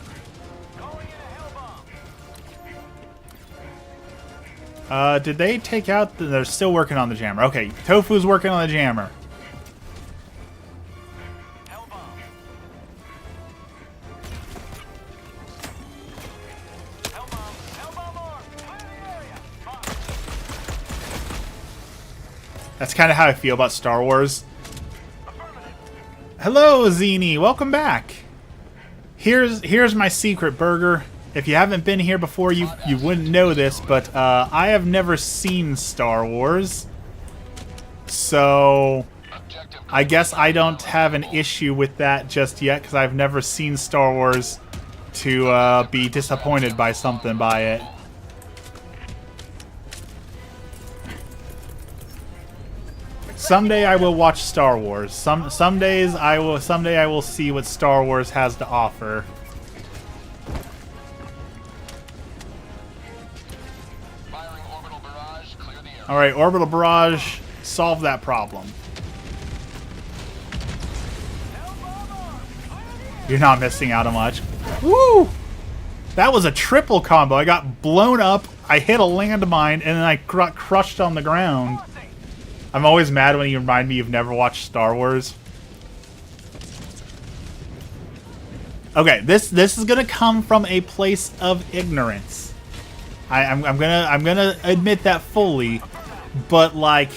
Did they take out they're still working on the jammer. Okay, Tofu's working on the jammer. That's kind of how I feel about Star Wars. Hello, Zini. Welcome back. Here's my secret, Burger. If you haven't been here before, you wouldn't know this, but I have never seen Star Wars. So I guess I don't have an issue with that just yet, because I've never seen Star Wars to be disappointed by something by it. Someday I will watch Star Wars. Someday I will see what Star Wars has to offer. Firing orbital barrage. Clear the area. All right, orbital barrage, solve that problem. You're not missing out on much. Woo! That was a triple combo. I got blown up, I hit a landmine, and then I got crushed on the ground. I'm always mad when you remind me you've never watched Star Wars. Okay, this is gonna come from a place of ignorance. I'm gonna admit that fully, but like,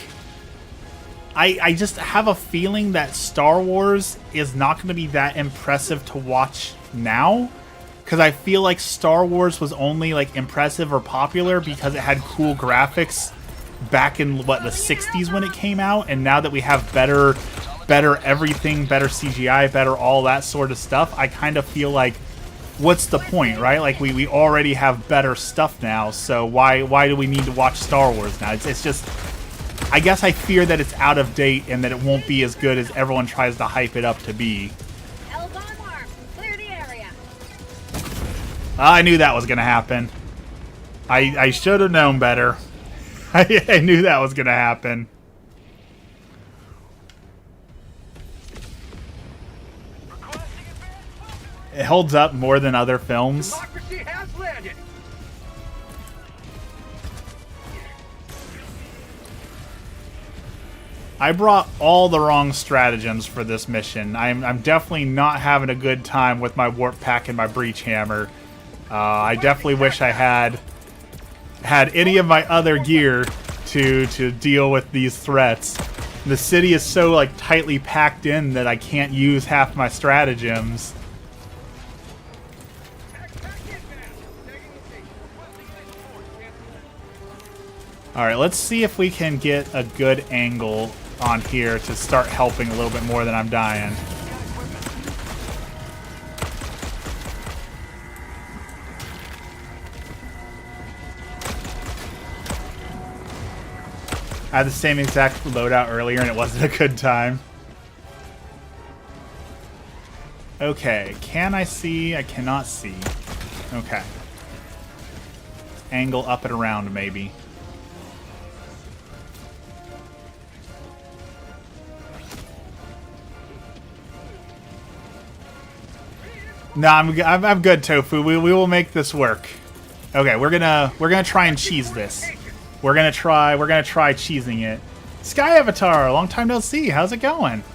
I just have a feeling that Star Wars is not gonna be that impressive to watch now, because I feel like Star Wars was only like impressive or popular because it had cool graphics back in the 60s when it came out, and now that we have better everything, better CGI, better all that sort of stuff, I kind of feel like, what's the point, right? Like we already have better stuff now, so why do we need to watch Star Wars now? It's just, I guess I fear that it's out of date and that it won't be as good as everyone tries to hype it up to be. Clear the area. I knew that was gonna happen. I should have known better. I knew that was gonna happen. It holds up more than other films. Democracy has landed. I brought all the wrong stratagems for this mission. I'm definitely not having a good time with my warp pack and my breach hammer. I definitely wish I had any of my other gear to deal with these threats. The city is so like tightly packed in that I can't use half my stratagems. Alright, let's see if we can get a good angle on here to start helping a little bit more than I'm dying. I had the same exact loadout earlier and it wasn't a good time. Okay, can I see? I cannot see. Okay. Angle up and around, maybe. No, I'm good, Tofu. We will make this work. Okay, we're gonna try and cheese this. We're gonna try cheesing it. Sky Avatar, long time no see. How's it going?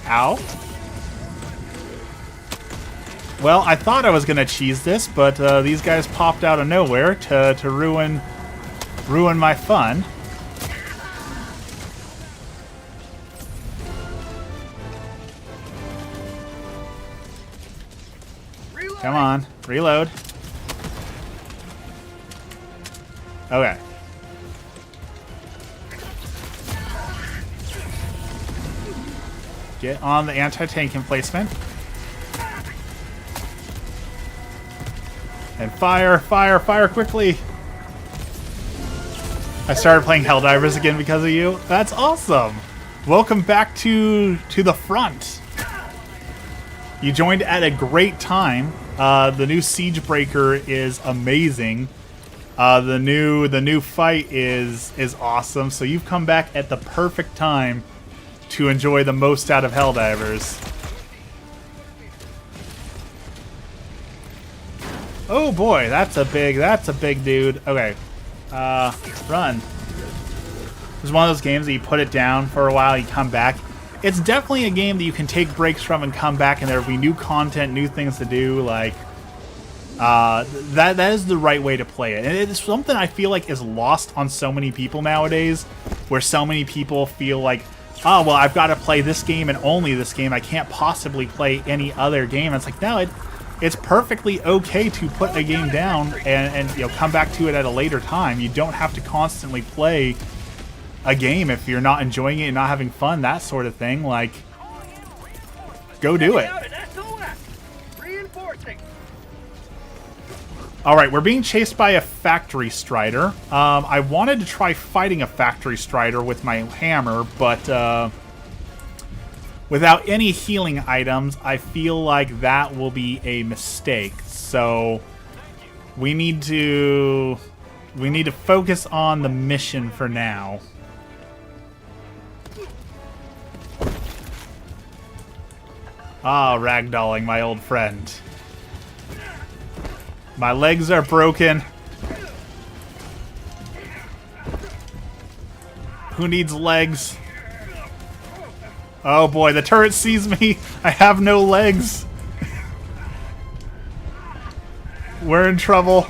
Ow. Well, I thought I was gonna cheese this, but these guys popped out of nowhere to ruin my fun. Come on, reload. Okay. Get on the anti-tank emplacement. And fire, fire, fire quickly! I started playing Helldivers again because of you. That's awesome! Welcome back to the front. You joined at a great time. The new Siegebreaker is amazing. The new fight is awesome. So you've come back at the perfect time to enjoy the most out of Helldivers. Oh boy, that's a big dude. Okay, run. It's one of those games that you put it down for a while, you come back. It's definitely a game that you can take breaks from and come back, and there'll be new content, new things to do. Like that is the right way to play it. And it's something I feel like is lost on so many people nowadays, where so many people feel like, oh well, I've got to play this game and only this game. I can't possibly play any other game. It's like, no, it's perfectly okay to put a game down and you know, come back to it at a later time. You don't have to constantly play a game if you're not enjoying it and not having fun, that sort of thing. Like, go do it. Alright, we're being chased by a Factory Strider. I wanted to try fighting a Factory Strider with my hammer, but without any healing items, I feel like that will be a mistake. So we need to focus on the mission for now. Ah, ragdolling, my old friend. My legs are broken. Who needs legs? Oh boy, the turret sees me. I have no legs. We're in trouble.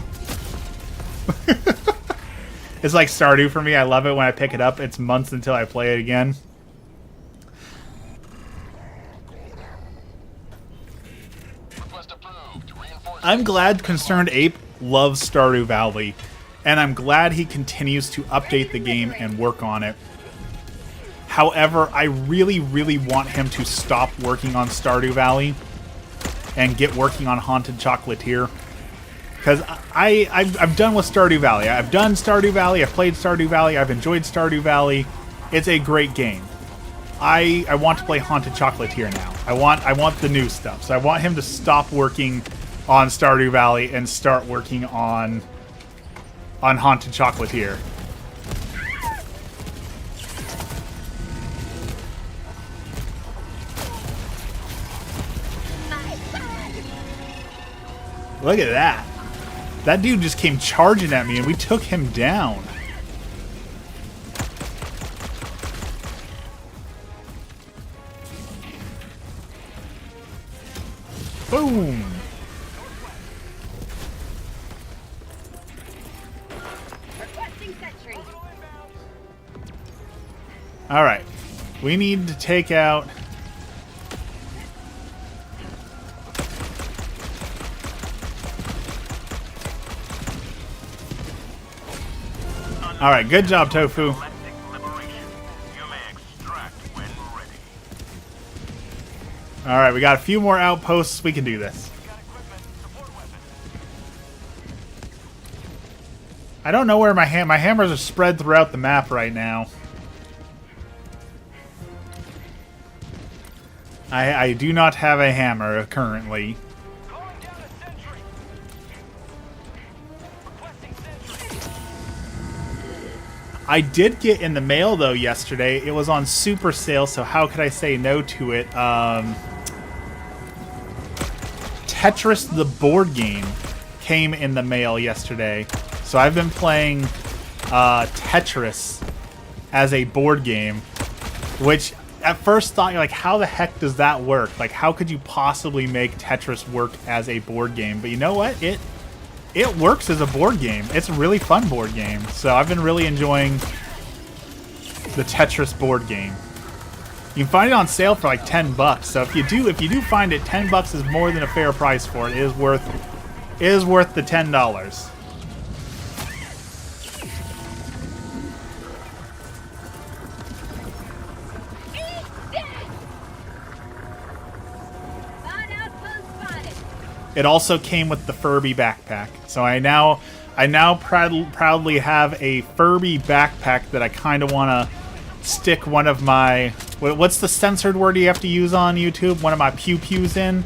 It's like Stardew for me. I love it when I pick it up. It's months until I play it again. I'm glad Concerned Ape loves Stardew Valley, and I'm glad he continues to update the game and work on it. However, I really, really want him to stop working on Stardew Valley and get working on Haunted Chocolatier. Because I'm done with Stardew Valley. I've done Stardew Valley, I've played Stardew Valley, I've enjoyed Stardew Valley. It's a great game. I want to play Haunted Chocolatier now. I want the new stuff. So I want him to stop working on Stardew Valley and start working on Haunted Chocolatier. Look at that. That dude just came charging at me and we took him down. Boom. Requesting sentry. All right. We need to take out... All right, good job, Tofu. Galactic liberation. You may extract when ready. All right, we got a few more outposts. We can do this. Got equipment. Support weapon. I don't know where my hammers are spread throughout the map right now. I do not have a hammer currently. Calling down a sentry. Requesting sentry. I did get in the mail though yesterday. It was on super sale, so how could I say no to it? Tetris the board game came in the mail yesterday. So I've been playing Tetris as a board game, which at first thought, you're like, how the heck does that work? Like, how could you possibly make Tetris work as a board game? But you know what? It works as a board game. It's a really fun board game. So I've been really enjoying the Tetris board game. You can find it on sale for like $10. So if you do find it, $10 is more than a fair price for it. It is worth the $10. Bot outpost spotted. It also came with the Furby backpack. So I now proudly have a Furby backpack that I kind of want to stick one of my... What's the censored word you have to use on YouTube? One of my pew-pews in.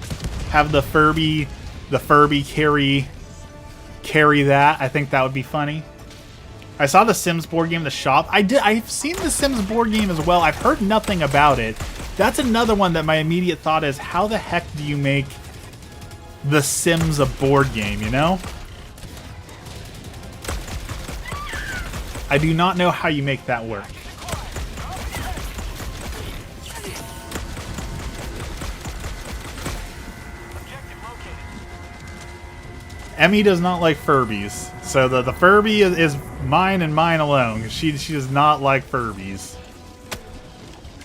Have the Furby carry that. I think that would be funny. I saw the Sims board game in the shop. I've seen the Sims board game as well. I've heard nothing about it. That's another one that my immediate thought is, how the heck do you make the Sims a board game, you know? I do not know how you make that work. Emmy does not like Furbies. So the Furby is mine and mine alone. She does not like Furbies.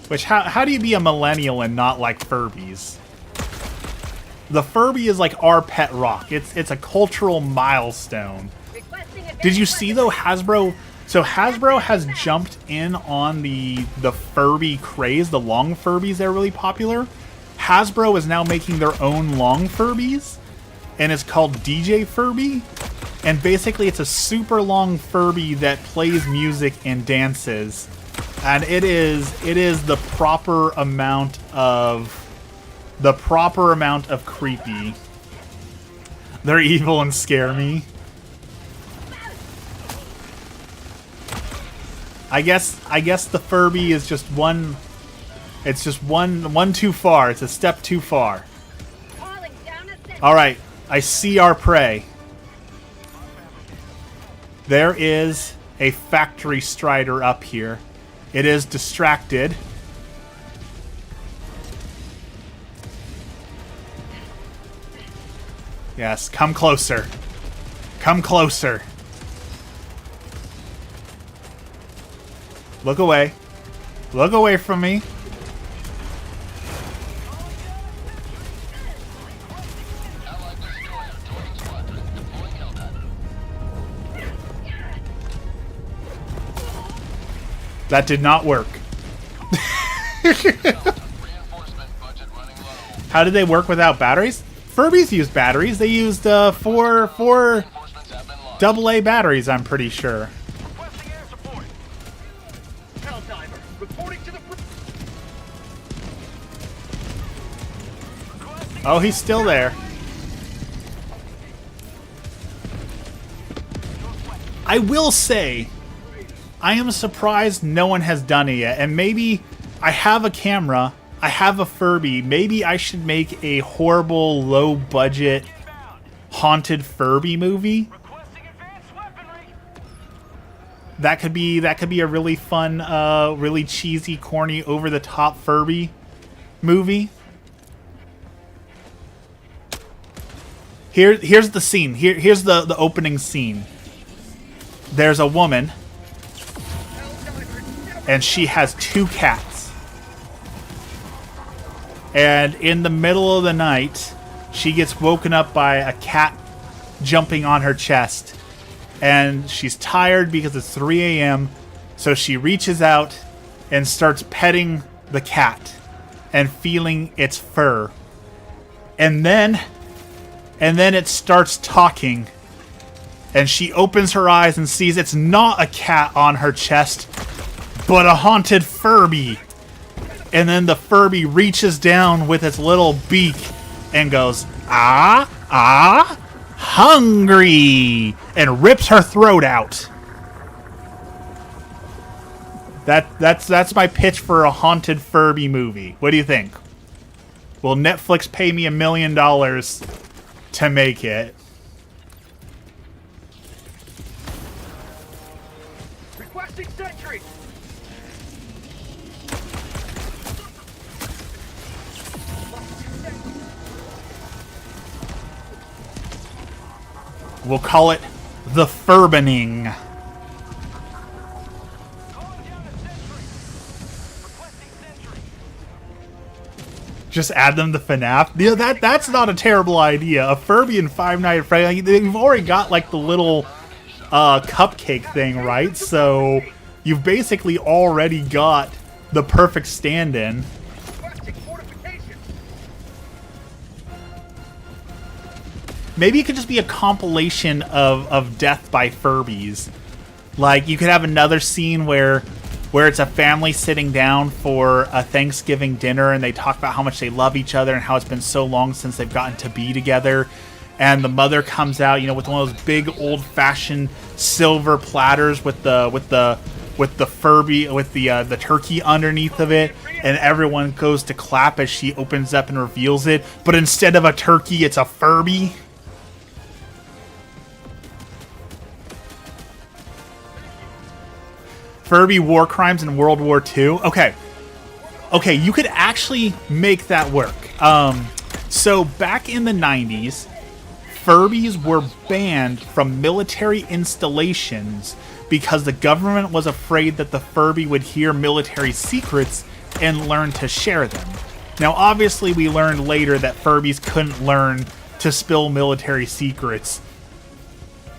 Which, how do you be a millennial and not like Furbies? The Furby is like our pet rock. It's a cultural milestone. Requesting Did you see though, Hasbro? So Hasbro has jumped in on the Furby craze. The long Furbies, they're really popular. Hasbro is now making their own long Furbies, and it's called DJ Furby. And basically, it's a super long Furby that plays music and dances, and it is the proper amount of creepy. They're evil and scare me. I guess the Furby is just one. It's just one too far. It's a step too far. calling down a sentry. All right, I see our prey. There is a factory strider up here. It is distracted. Yes, come closer. Come closer. Look away. Look away from me. Allied destroyer joining squadron. Deploying Hellbat. That did not work. Reinforcement budget running low. How did they work without batteries? Furbies used batteries. They used four Reinforcements have been lost. AA batteries, I'm pretty sure. Requesting air support. Helldiver, reporting to the... Requesting Oh, he's still there. I will say, I am surprised no one has done it yet. And maybe I have a camera, I have a Furby. Maybe I should make a horrible, low-budget, haunted Furby movie. requesting advanced weaponry. That could be a really fun, really cheesy, corny, over-the-top Furby movie. Here's the scene. Here's the opening scene. There's a woman, and she has 2 cats. And in the middle of the night, she gets woken up by a cat jumping on her chest. and she's tired because it's 3 a.m. So she reaches out and starts petting the cat and feeling its fur. And then it starts talking. And she opens her eyes and sees it's not a cat on her chest, but a haunted Furby. And then the Furby reaches down with its little beak and goes, hungry, and rips her throat out. That's my pitch for a haunted Furby movie. What do you think? Will Netflix pay me $1 million to make it? Requesting sentry. We'll call it the Furbaning. Calling down a sentry. Requesting sentry. Just add them to FNAF. Yeah, that's not a terrible idea. A Furby and Five Nights at Freddy's. Like, you've already got like the little cupcake thing, right? So you've basically already got the perfect stand-in. Requesting fortification. Maybe it could just be a compilation of death by Furbies. Like, you could have another scene where it's a family sitting down for a Thanksgiving dinner and they talk about how much they love each other and how it's been so long since they've gotten to be together. And the mother comes out, with one of those big old-fashioned silver platters with the Furby, with the turkey underneath of it, and everyone goes to clap as she opens up and reveals it. But instead of a turkey, it's a Furby. Furby war crimes in World War II. Okay, you could actually make that work. So back in the 90s, Furbies were banned from military installations because the government was afraid that the Furby would hear military secrets and learn to share them. Now, obviously, we learned later that Furbies couldn't learn to spill military secrets.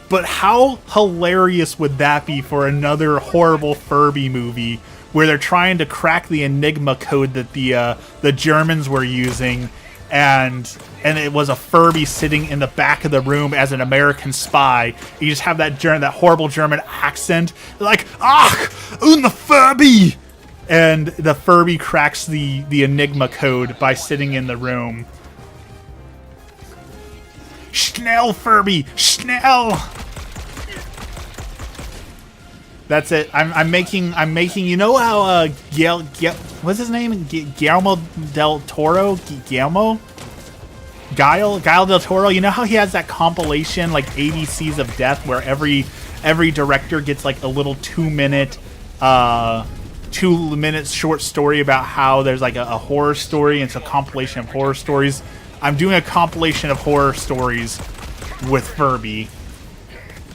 But how hilarious would that be for another horrible Furby movie where they're trying to crack the Enigma code that the Germans were using, and it was a Furby sitting in the back of the room as an American spy. You just have that horrible German accent, like, "Ach, und the Furby!" And the Furby cracks the Enigma code by sitting in the room. Schnell, Furby! Schnell! That's it. I'm making. You know how what's his name? Guillermo del Toro. Guillermo del Toro. You know how he has that compilation like ABCs of Death, where every director gets like a little 2-minute short story about how there's like a horror story, and it's a compilation of horror stories. I'm doing a compilation of horror stories with Furby.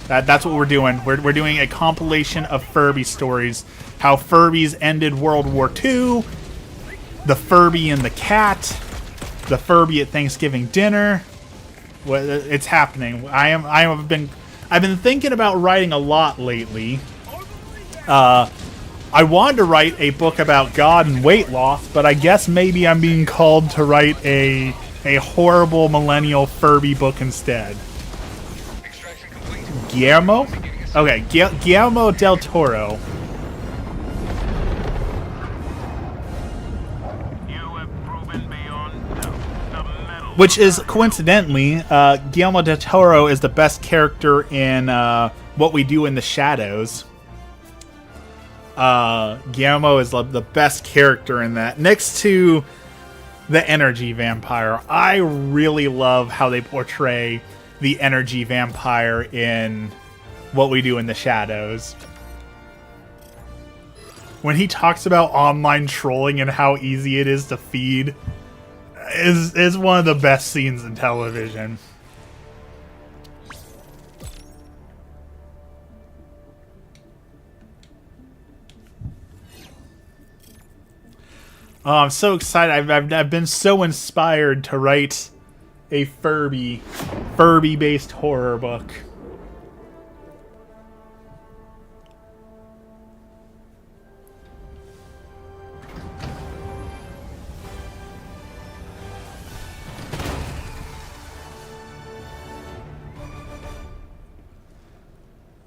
That's what we're doing. We're doing a compilation of Furby stories. How Furbies ended World War II, the Furby and the cat, the Furby at Thanksgiving dinner. Well, it's happening. I've been thinking about writing a lot lately. I wanted to write a book about God and weight loss, but I guess maybe I'm being called to write a horrible millennial Furby book instead. Extraction complete. Guillermo? Okay, Guillermo del Toro. You have proven beyond doubt the metal. Which is, coincidentally, Guillermo del Toro is the best character in What We Do in the Shadows. Guillermo is the best character in that. Next to the energy vampire. I really love how they portray the energy vampire in What We Do in the Shadows. When he talks about online trolling and how easy it is to feed, is one of the best scenes in television. Oh, I'm so excited. I've been so inspired to write a Furby-based horror book.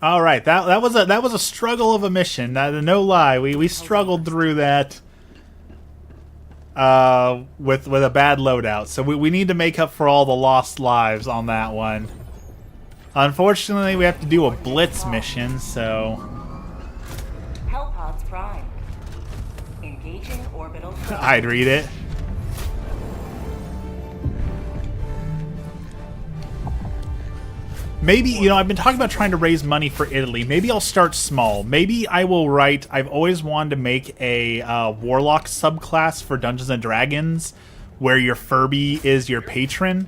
All right, that was a struggle of a mission. No lie, we struggled through that with a bad loadout. So we need to make up for all the lost lives on that one. Unfortunately, we have to do a blitz mission. So Hellpods Prime. Engaging orbital. I'd read it. Maybe, you know, I've been talking about trying to raise money for Italy. Maybe I'll start small. Maybe I will write... I've always wanted to make a Warlock subclass for Dungeons & Dragons where your Furby is your patron.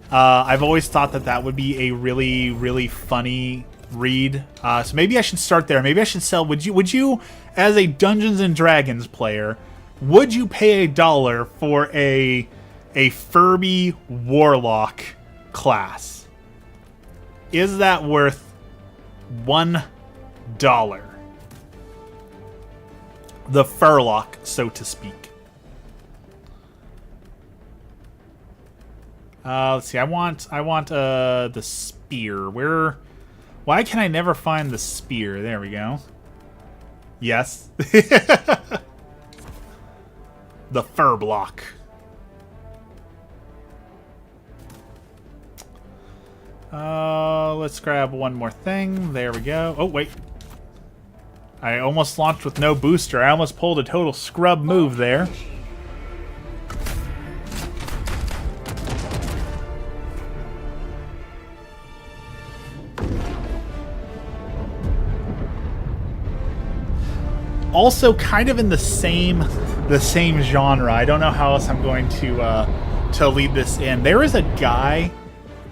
I've always thought that that would be a really, really funny read. So maybe I should start there. Maybe I should sell... Would you, as a Dungeons & Dragons player, would you pay $1 for a Furby Warlock class? Is that worth $1? The Furlock, so to speak. Let's see. I want the spear. Why can I never find the spear? There we go. Yes. The Furblock. Let's grab one more thing. There we go. Oh, wait. I almost launched with no booster. I almost pulled a total scrub move there. Also, kind of in the same genre. I don't know how else I'm going to lead this in. There is a guy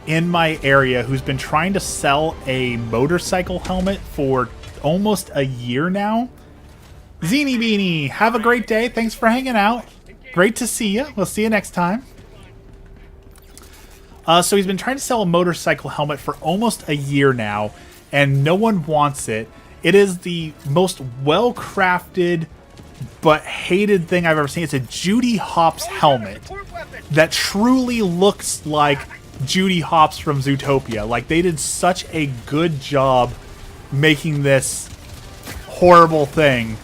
in my area who's been trying to sell a motorcycle helmet for almost a year now. Zini Beanie, have a great day. Thanks for hanging out. Great to see you. We'll see you next time. So he's been trying to sell a motorcycle helmet for almost a year now, and no one wants it. It is the most well-crafted but hated thing I've ever seen. It's a Judy Hopps helmet that truly looks like Judy Hopps from Zootopia. Like, they did such a good job making this horrible thing.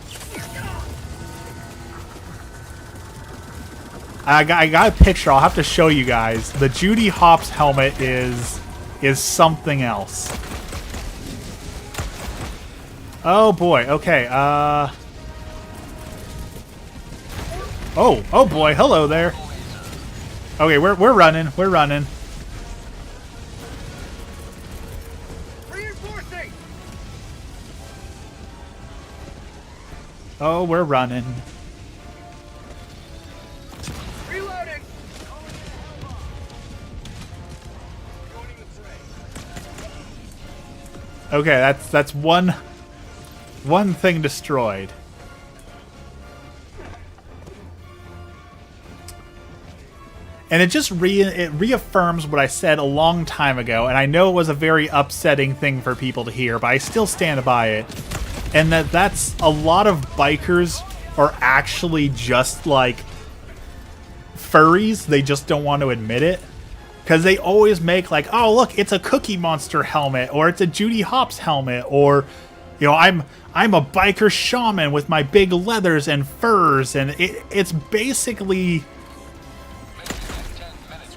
I got a picture. I'll have to show you guys. The Judy Hopps helmet is something else. Oh boy. Okay. Oh boy. Hello there. Okay, we're running. We're running. Reinforcing. Oh, we're running. Reloading. Okay, that's one thing destroyed. And it just reaffirms what I said a long time ago, and I know it was a very upsetting thing for people to hear, but I still stand by it. And that's a lot of bikers are actually just like furries. They just don't want to admit it. Because they always make like, oh look, it's a Cookie Monster helmet, or it's a Judy Hopps helmet, or, you know, I'm a biker shaman with my big leathers and furs, and it's basically,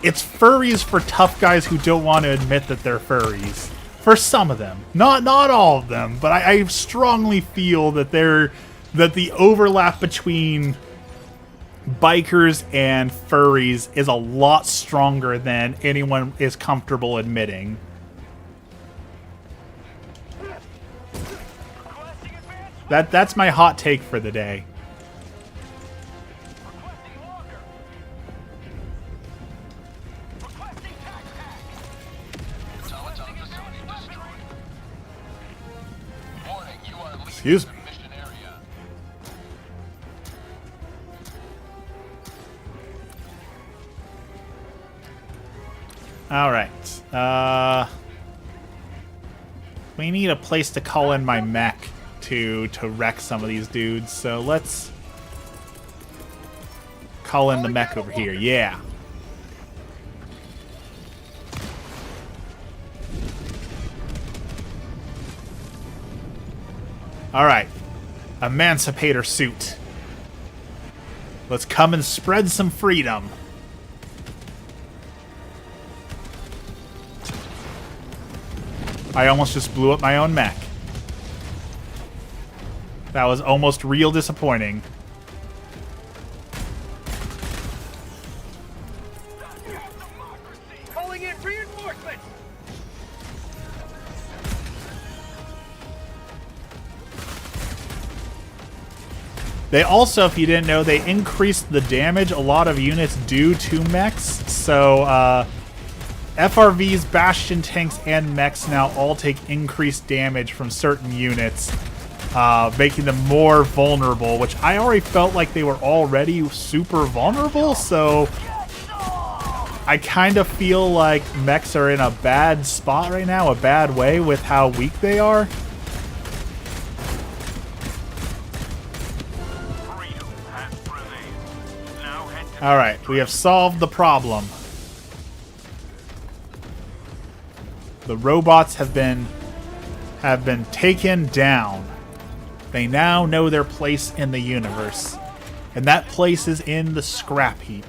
it's furries for tough guys who don't want to admit that they're furries. For some of them, not all of them, but I strongly feel that the overlap between bikers and furries is a lot stronger than anyone is comfortable admitting. That's my hot take for the day. Excuse me. Alright. We need a place to call in my mech to wreck some of these dudes, so let's call in the mech over here. Yeah. Alright. Emancipator suit. Let's come and spread some freedom. I almost just blew up my own mech. That was almost real disappointing. Calling in reinforcements. They also, if you didn't know, they increased the damage a lot of units do to mechs. So, FRVs, Bastion tanks, and mechs now all take increased damage from certain units, making them more vulnerable, which I already felt like they were already super vulnerable, so I kind of feel like mechs are in a bad spot right now, a bad way with how weak they are. Alright, we have solved the problem. The robots have been taken down. They now know their place in the universe. And that place is in the scrap heap.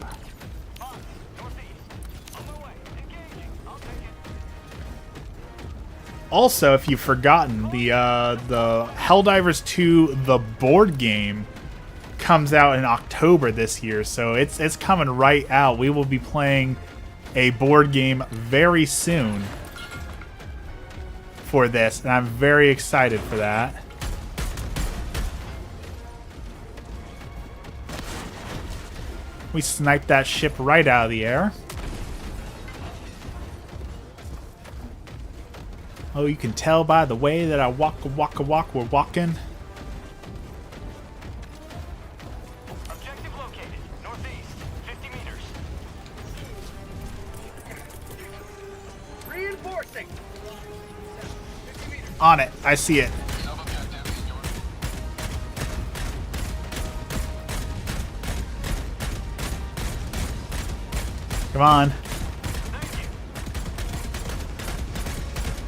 Also, if you've forgotten, the Helldivers 2, the board game, comes out in October this year, so it's coming right out. We will be playing a board game very soon for this, and I'm very excited for that. We sniped that ship right out of the air. Oh, you can tell by the way that I walk, we're walking. Objective located. Northeast. 50 meters. Reinforcing. 50 meters. On it, I see it. Sub-objective in your Come on.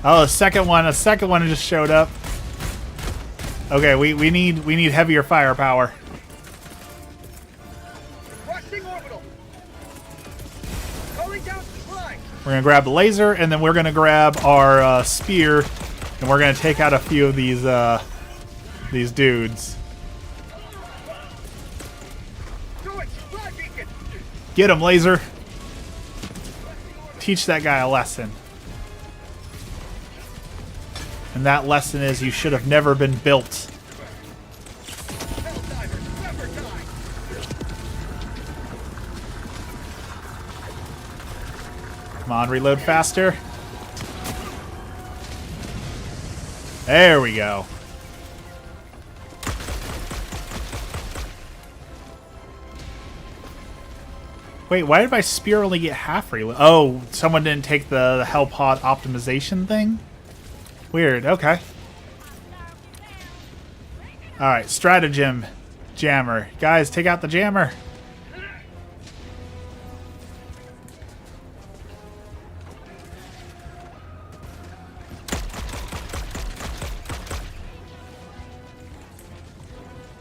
Oh, a second one just showed up. Okay, we need heavier firepower. Rushing orbital. Calling down supply. We're gonna grab the laser, and then we're gonna grab our spear, and we're gonna take out a few of these dudes. Doing supply beacon. Get him, laser. Teach that guy a lesson. And that lesson is you should have never been built. Helldivers, never die. Come on, reload faster. There we go. Wait, why did my spear only get half reload? Oh, someone didn't take the Hellpod optimization thing? Weird, okay. Alright, stratagem jammer. Guys, take out the jammer.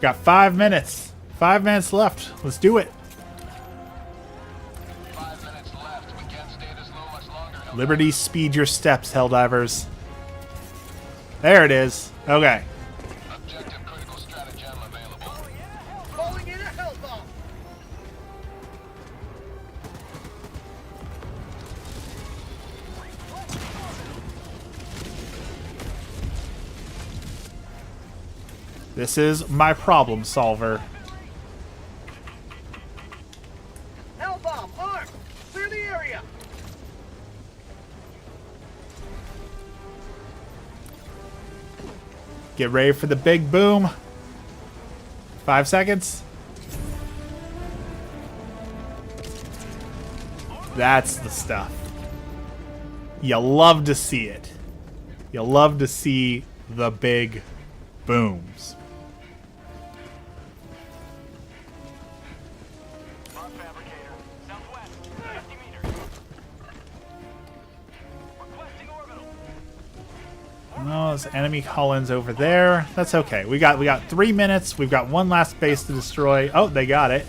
Got 5 minutes. 5 minutes left. Let's do it. 5 minutes left. We can't stay this low much longer. Liberty, speed your steps, Helldivers. There it is. Okay. Objective critical stratagem available. Calling in a hell bomb. This is my problem solver. Hell bomb armed. Clear the area. Get ready for the big boom. 5 seconds. That's the stuff. You love to see it. You love to see the big booms. Bomb fabricator. Southwest. 50 meters. Requesting orbital. Oh, there's enemy call-ins over there. That's okay. We got 3 minutes. We've got one last base to destroy. Oh, they got it.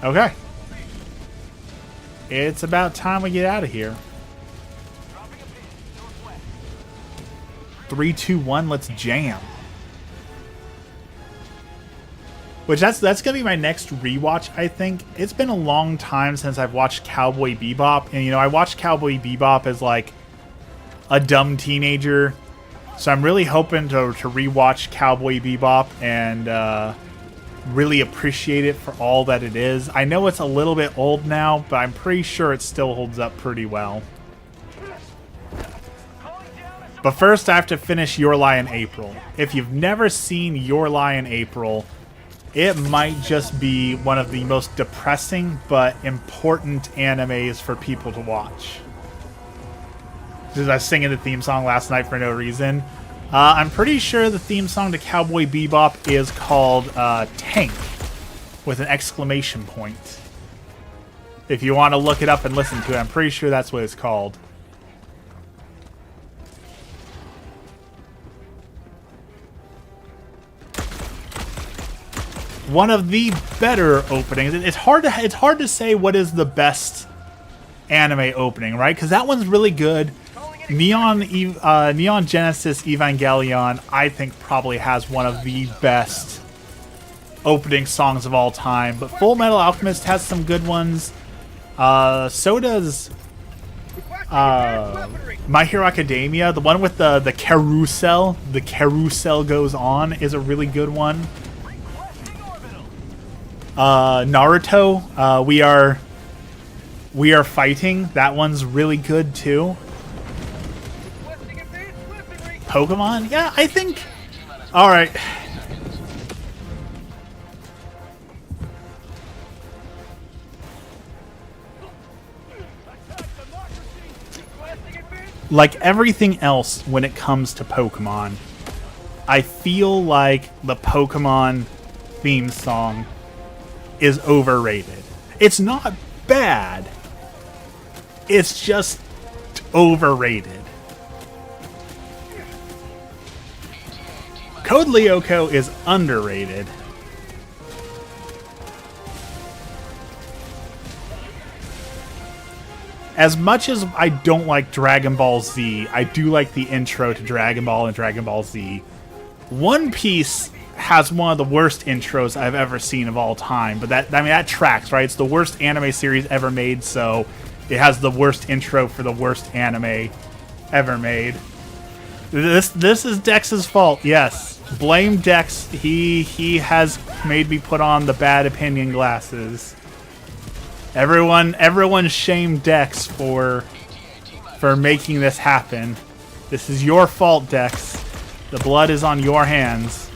Okay. It's about time we get out of here. 3, 2, 1, let's jam. Which that's gonna be my next rewatch, I think. It's been a long time since I've watched Cowboy Bebop, and you know, I watched Cowboy Bebop as like a dumb teenager. So I'm really hoping to rewatch Cowboy Bebop and really appreciate it for all that it is. I know it's a little bit old now, but I'm pretty sure it still holds up pretty well. But first I have to finish Your Lie in April. If you've never seen Your Lie in April, it might just be one of the most depressing but important animes for people to watch. Because I was singing the theme song last night for no reason. I'm pretty sure the theme song to Cowboy Bebop is called Tank, with an exclamation point. If you want to look it up and listen to it, I'm pretty sure that's what it's called. One of the better openings. It's hard to say what is the best anime opening, right? Because that one's really good. Neon Genesis Evangelion, I think, probably has one of the best opening songs of all time. But Full Metal Alchemist has some good ones. So does My Hero Academia. The one with the carousel. The carousel goes on is a really good one. Naruto, we are fighting. That one's really good too. Pokemon? Yeah, I think... Alright. Like everything else when it comes to Pokemon, I feel like the Pokemon theme song is overrated. It's not bad. It's just overrated. Code Lyoko is underrated. As much as I don't like Dragon Ball Z, I do like the intro to Dragon Ball and Dragon Ball Z. One Piece has one of the worst intros I've ever seen of all time, but that tracks, right? It's the worst anime series ever made, so it has the worst intro for the worst anime ever made. This is Dex's fault, yes. Blame Dex. He has made me put on the bad opinion glasses. Everyone shame Dex for making this happen. This is your fault, Dex. The blood is on your hands.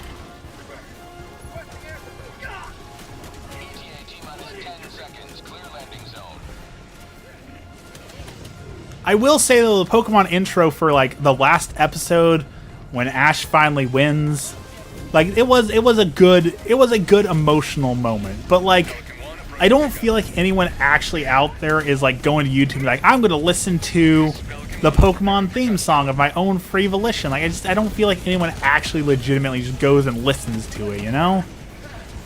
I will say though, the Pokemon intro for like the last episode when Ash finally wins, like it was a good emotional moment. But like, I don't feel like anyone actually out there is like going to YouTube like, I'm going to listen to the Pokemon theme song of my own free volition. Like I don't feel like anyone actually legitimately just goes and listens to it, you know?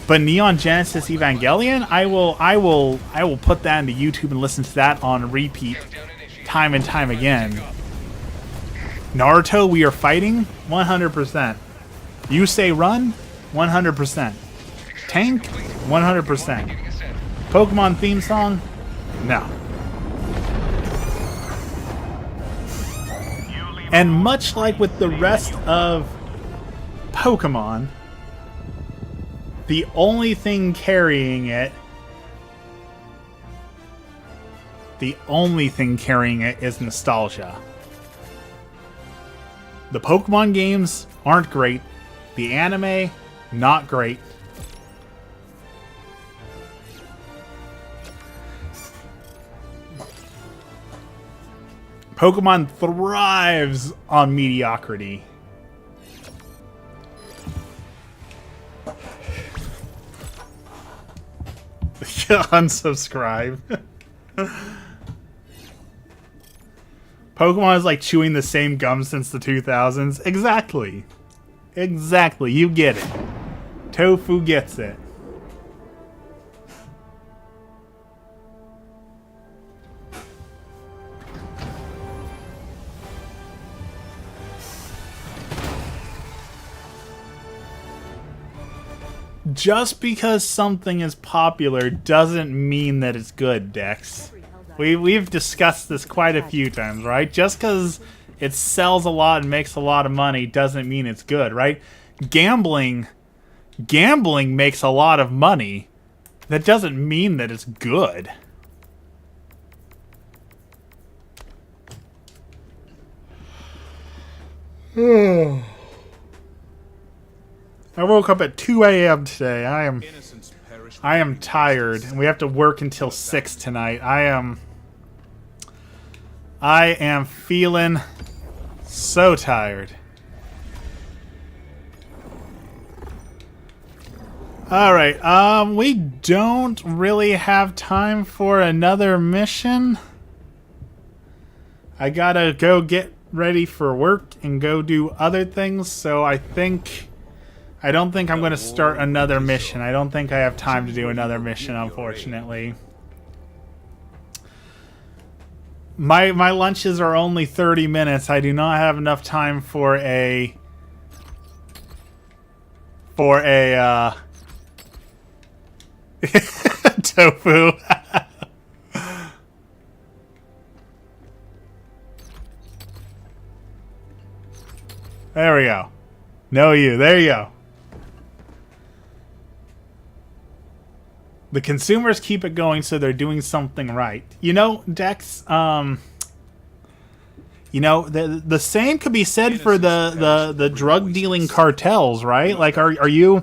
But Neon Genesis Evangelion, I will put that into YouTube and listen to that on repeat time and time again. Naruto, we are fighting 100%. You say run 100%. Tank 100%. Pokemon theme song? No. And much like with the rest of Pokemon, the only thing carrying it is nostalgia. The Pokemon games aren't great. The anime, not great. Pokemon thrives on mediocrity. Unsubscribe. Pokemon is like chewing the same gum since the 2000s. Exactly. Exactly. You get it. Tofu gets it. Just because something is popular doesn't mean that it's good, Dex. We've discussed this quite a few times, right? Just because it sells a lot and makes a lot of money doesn't mean it's good, right? Gambling makes a lot of money. That doesn't mean that it's good. I woke up at 2 a.m. today. I am tired, and we have to work until 6 tonight. I am feeling so tired. Alright, we don't really have time for another mission. I gotta go get ready for work and go do other things, so I don't think I'm going to start another mission. I don't think I have time to do another mission, unfortunately. My lunches are only 30 minutes. I do not have enough time for a tofu. There we go. No you. There you go. The consumers keep it going, so they're doing something right. You know, Dex, you know, the same could be said for the drug dealing cartels, right? Like, are you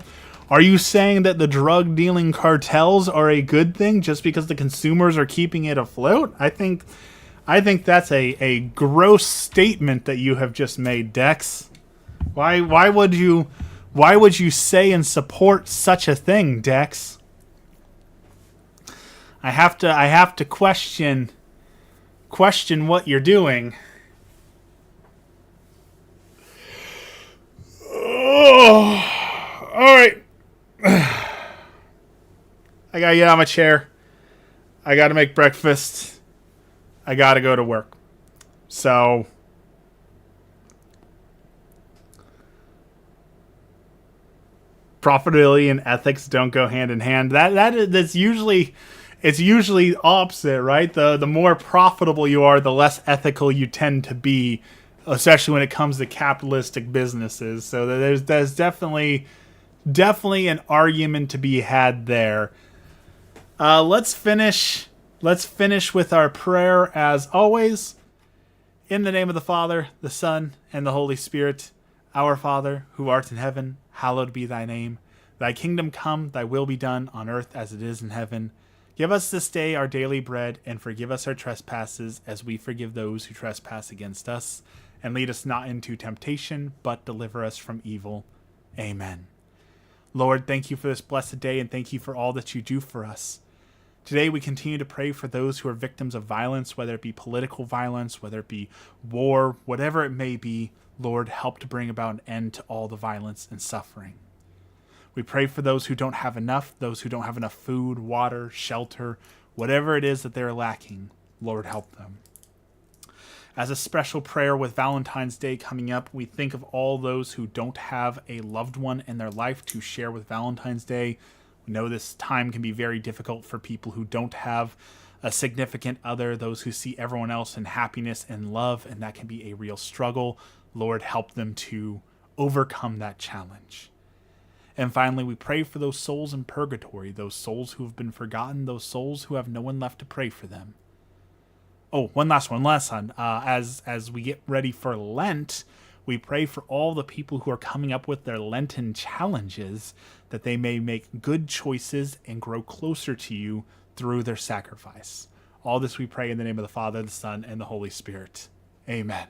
saying that the drug dealing cartels are a good thing just because the consumers are keeping it afloat? I think that's a gross statement that you have just made, Dex. Why would you say and support such a thing, Dex? I have to question what you're doing. Oh, all right. I gotta get out of my chair. I gotta make breakfast. I gotta go to work. So profitability and ethics don't go hand in hand. That's usually. It's usually opposite, right? The more profitable you are, the less ethical you tend to be, especially when it comes to capitalistic businesses. So there's definitely an argument to be had there. Let's finish with our prayer as always. In the name of the Father, the Son, and the Holy Spirit. Our Father, who art in heaven, hallowed be thy name. Thy kingdom come, thy will be done on earth as it is in heaven. Give us this day our daily bread, and forgive us our trespasses, as we forgive those who trespass against us. And lead us not into temptation, but deliver us from evil. Amen. Lord, thank you for this blessed day, and thank you for all that you do for us. Today we continue to pray for those who are victims of violence, whether it be political violence, whether it be war, whatever it may be. Lord, help to bring about an end to all the violence and suffering. We pray for those who don't have enough food, water, shelter, whatever it is that they're lacking. Lord, help them. As a special prayer with Valentine's Day coming up, we think of all those who don't have a loved one in their life to share with Valentine's Day. We know this time can be very difficult for people who don't have a significant other, those who see everyone else in happiness and love, and that can be a real struggle. Lord, help them to overcome that challenge. And finally, we pray for those souls in purgatory, those souls who have been forgotten, those souls who have no one left to pray for them. Oh, one last one. As we get ready for Lent, we pray for all the people who are coming up with their Lenten challenges, that they may make good choices and grow closer to you through their sacrifice. All this we pray in the name of the Father, the Son, and the Holy Spirit. Amen.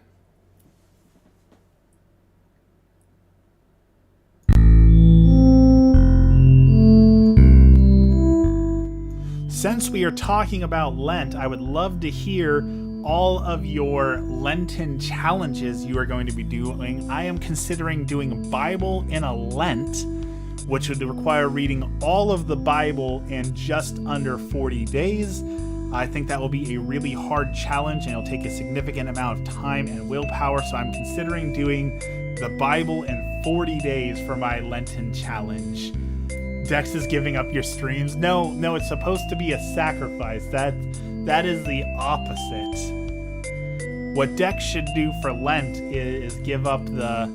Since we are talking about Lent, I would love to hear all of your Lenten challenges you are going to be doing. I am considering doing a Bible in a Lent, which would require reading all of the Bible in just under 40 days. I think that will be a really hard challenge, and it'll take a significant amount of time and willpower, so I'm considering doing the Bible in 40 days for my Lenten challenge. Dex is giving up your streams. No, it's supposed to be a sacrifice. That is the opposite. What Dex should do for Lent is give up the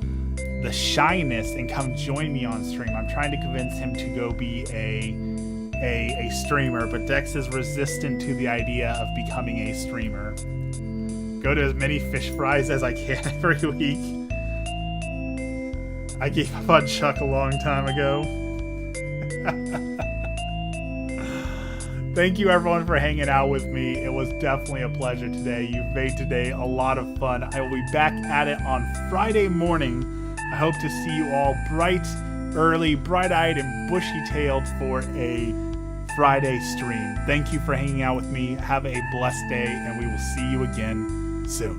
shyness and come join me on stream. I'm trying to convince him to go be a streamer, but Dex is resistant to the idea of becoming a streamer. Go to as many fish fries as I can every week. I gave up on Chuck a long time ago. Thank you everyone for hanging out with me. It was definitely a pleasure today. You've made today a lot of fun. I will be back at it on Friday morning. I hope to see you all bright, early, bright-eyed, and bushy-tailed for a Friday stream. Thank you for hanging out with me. Have a blessed day, and we will see you again soon.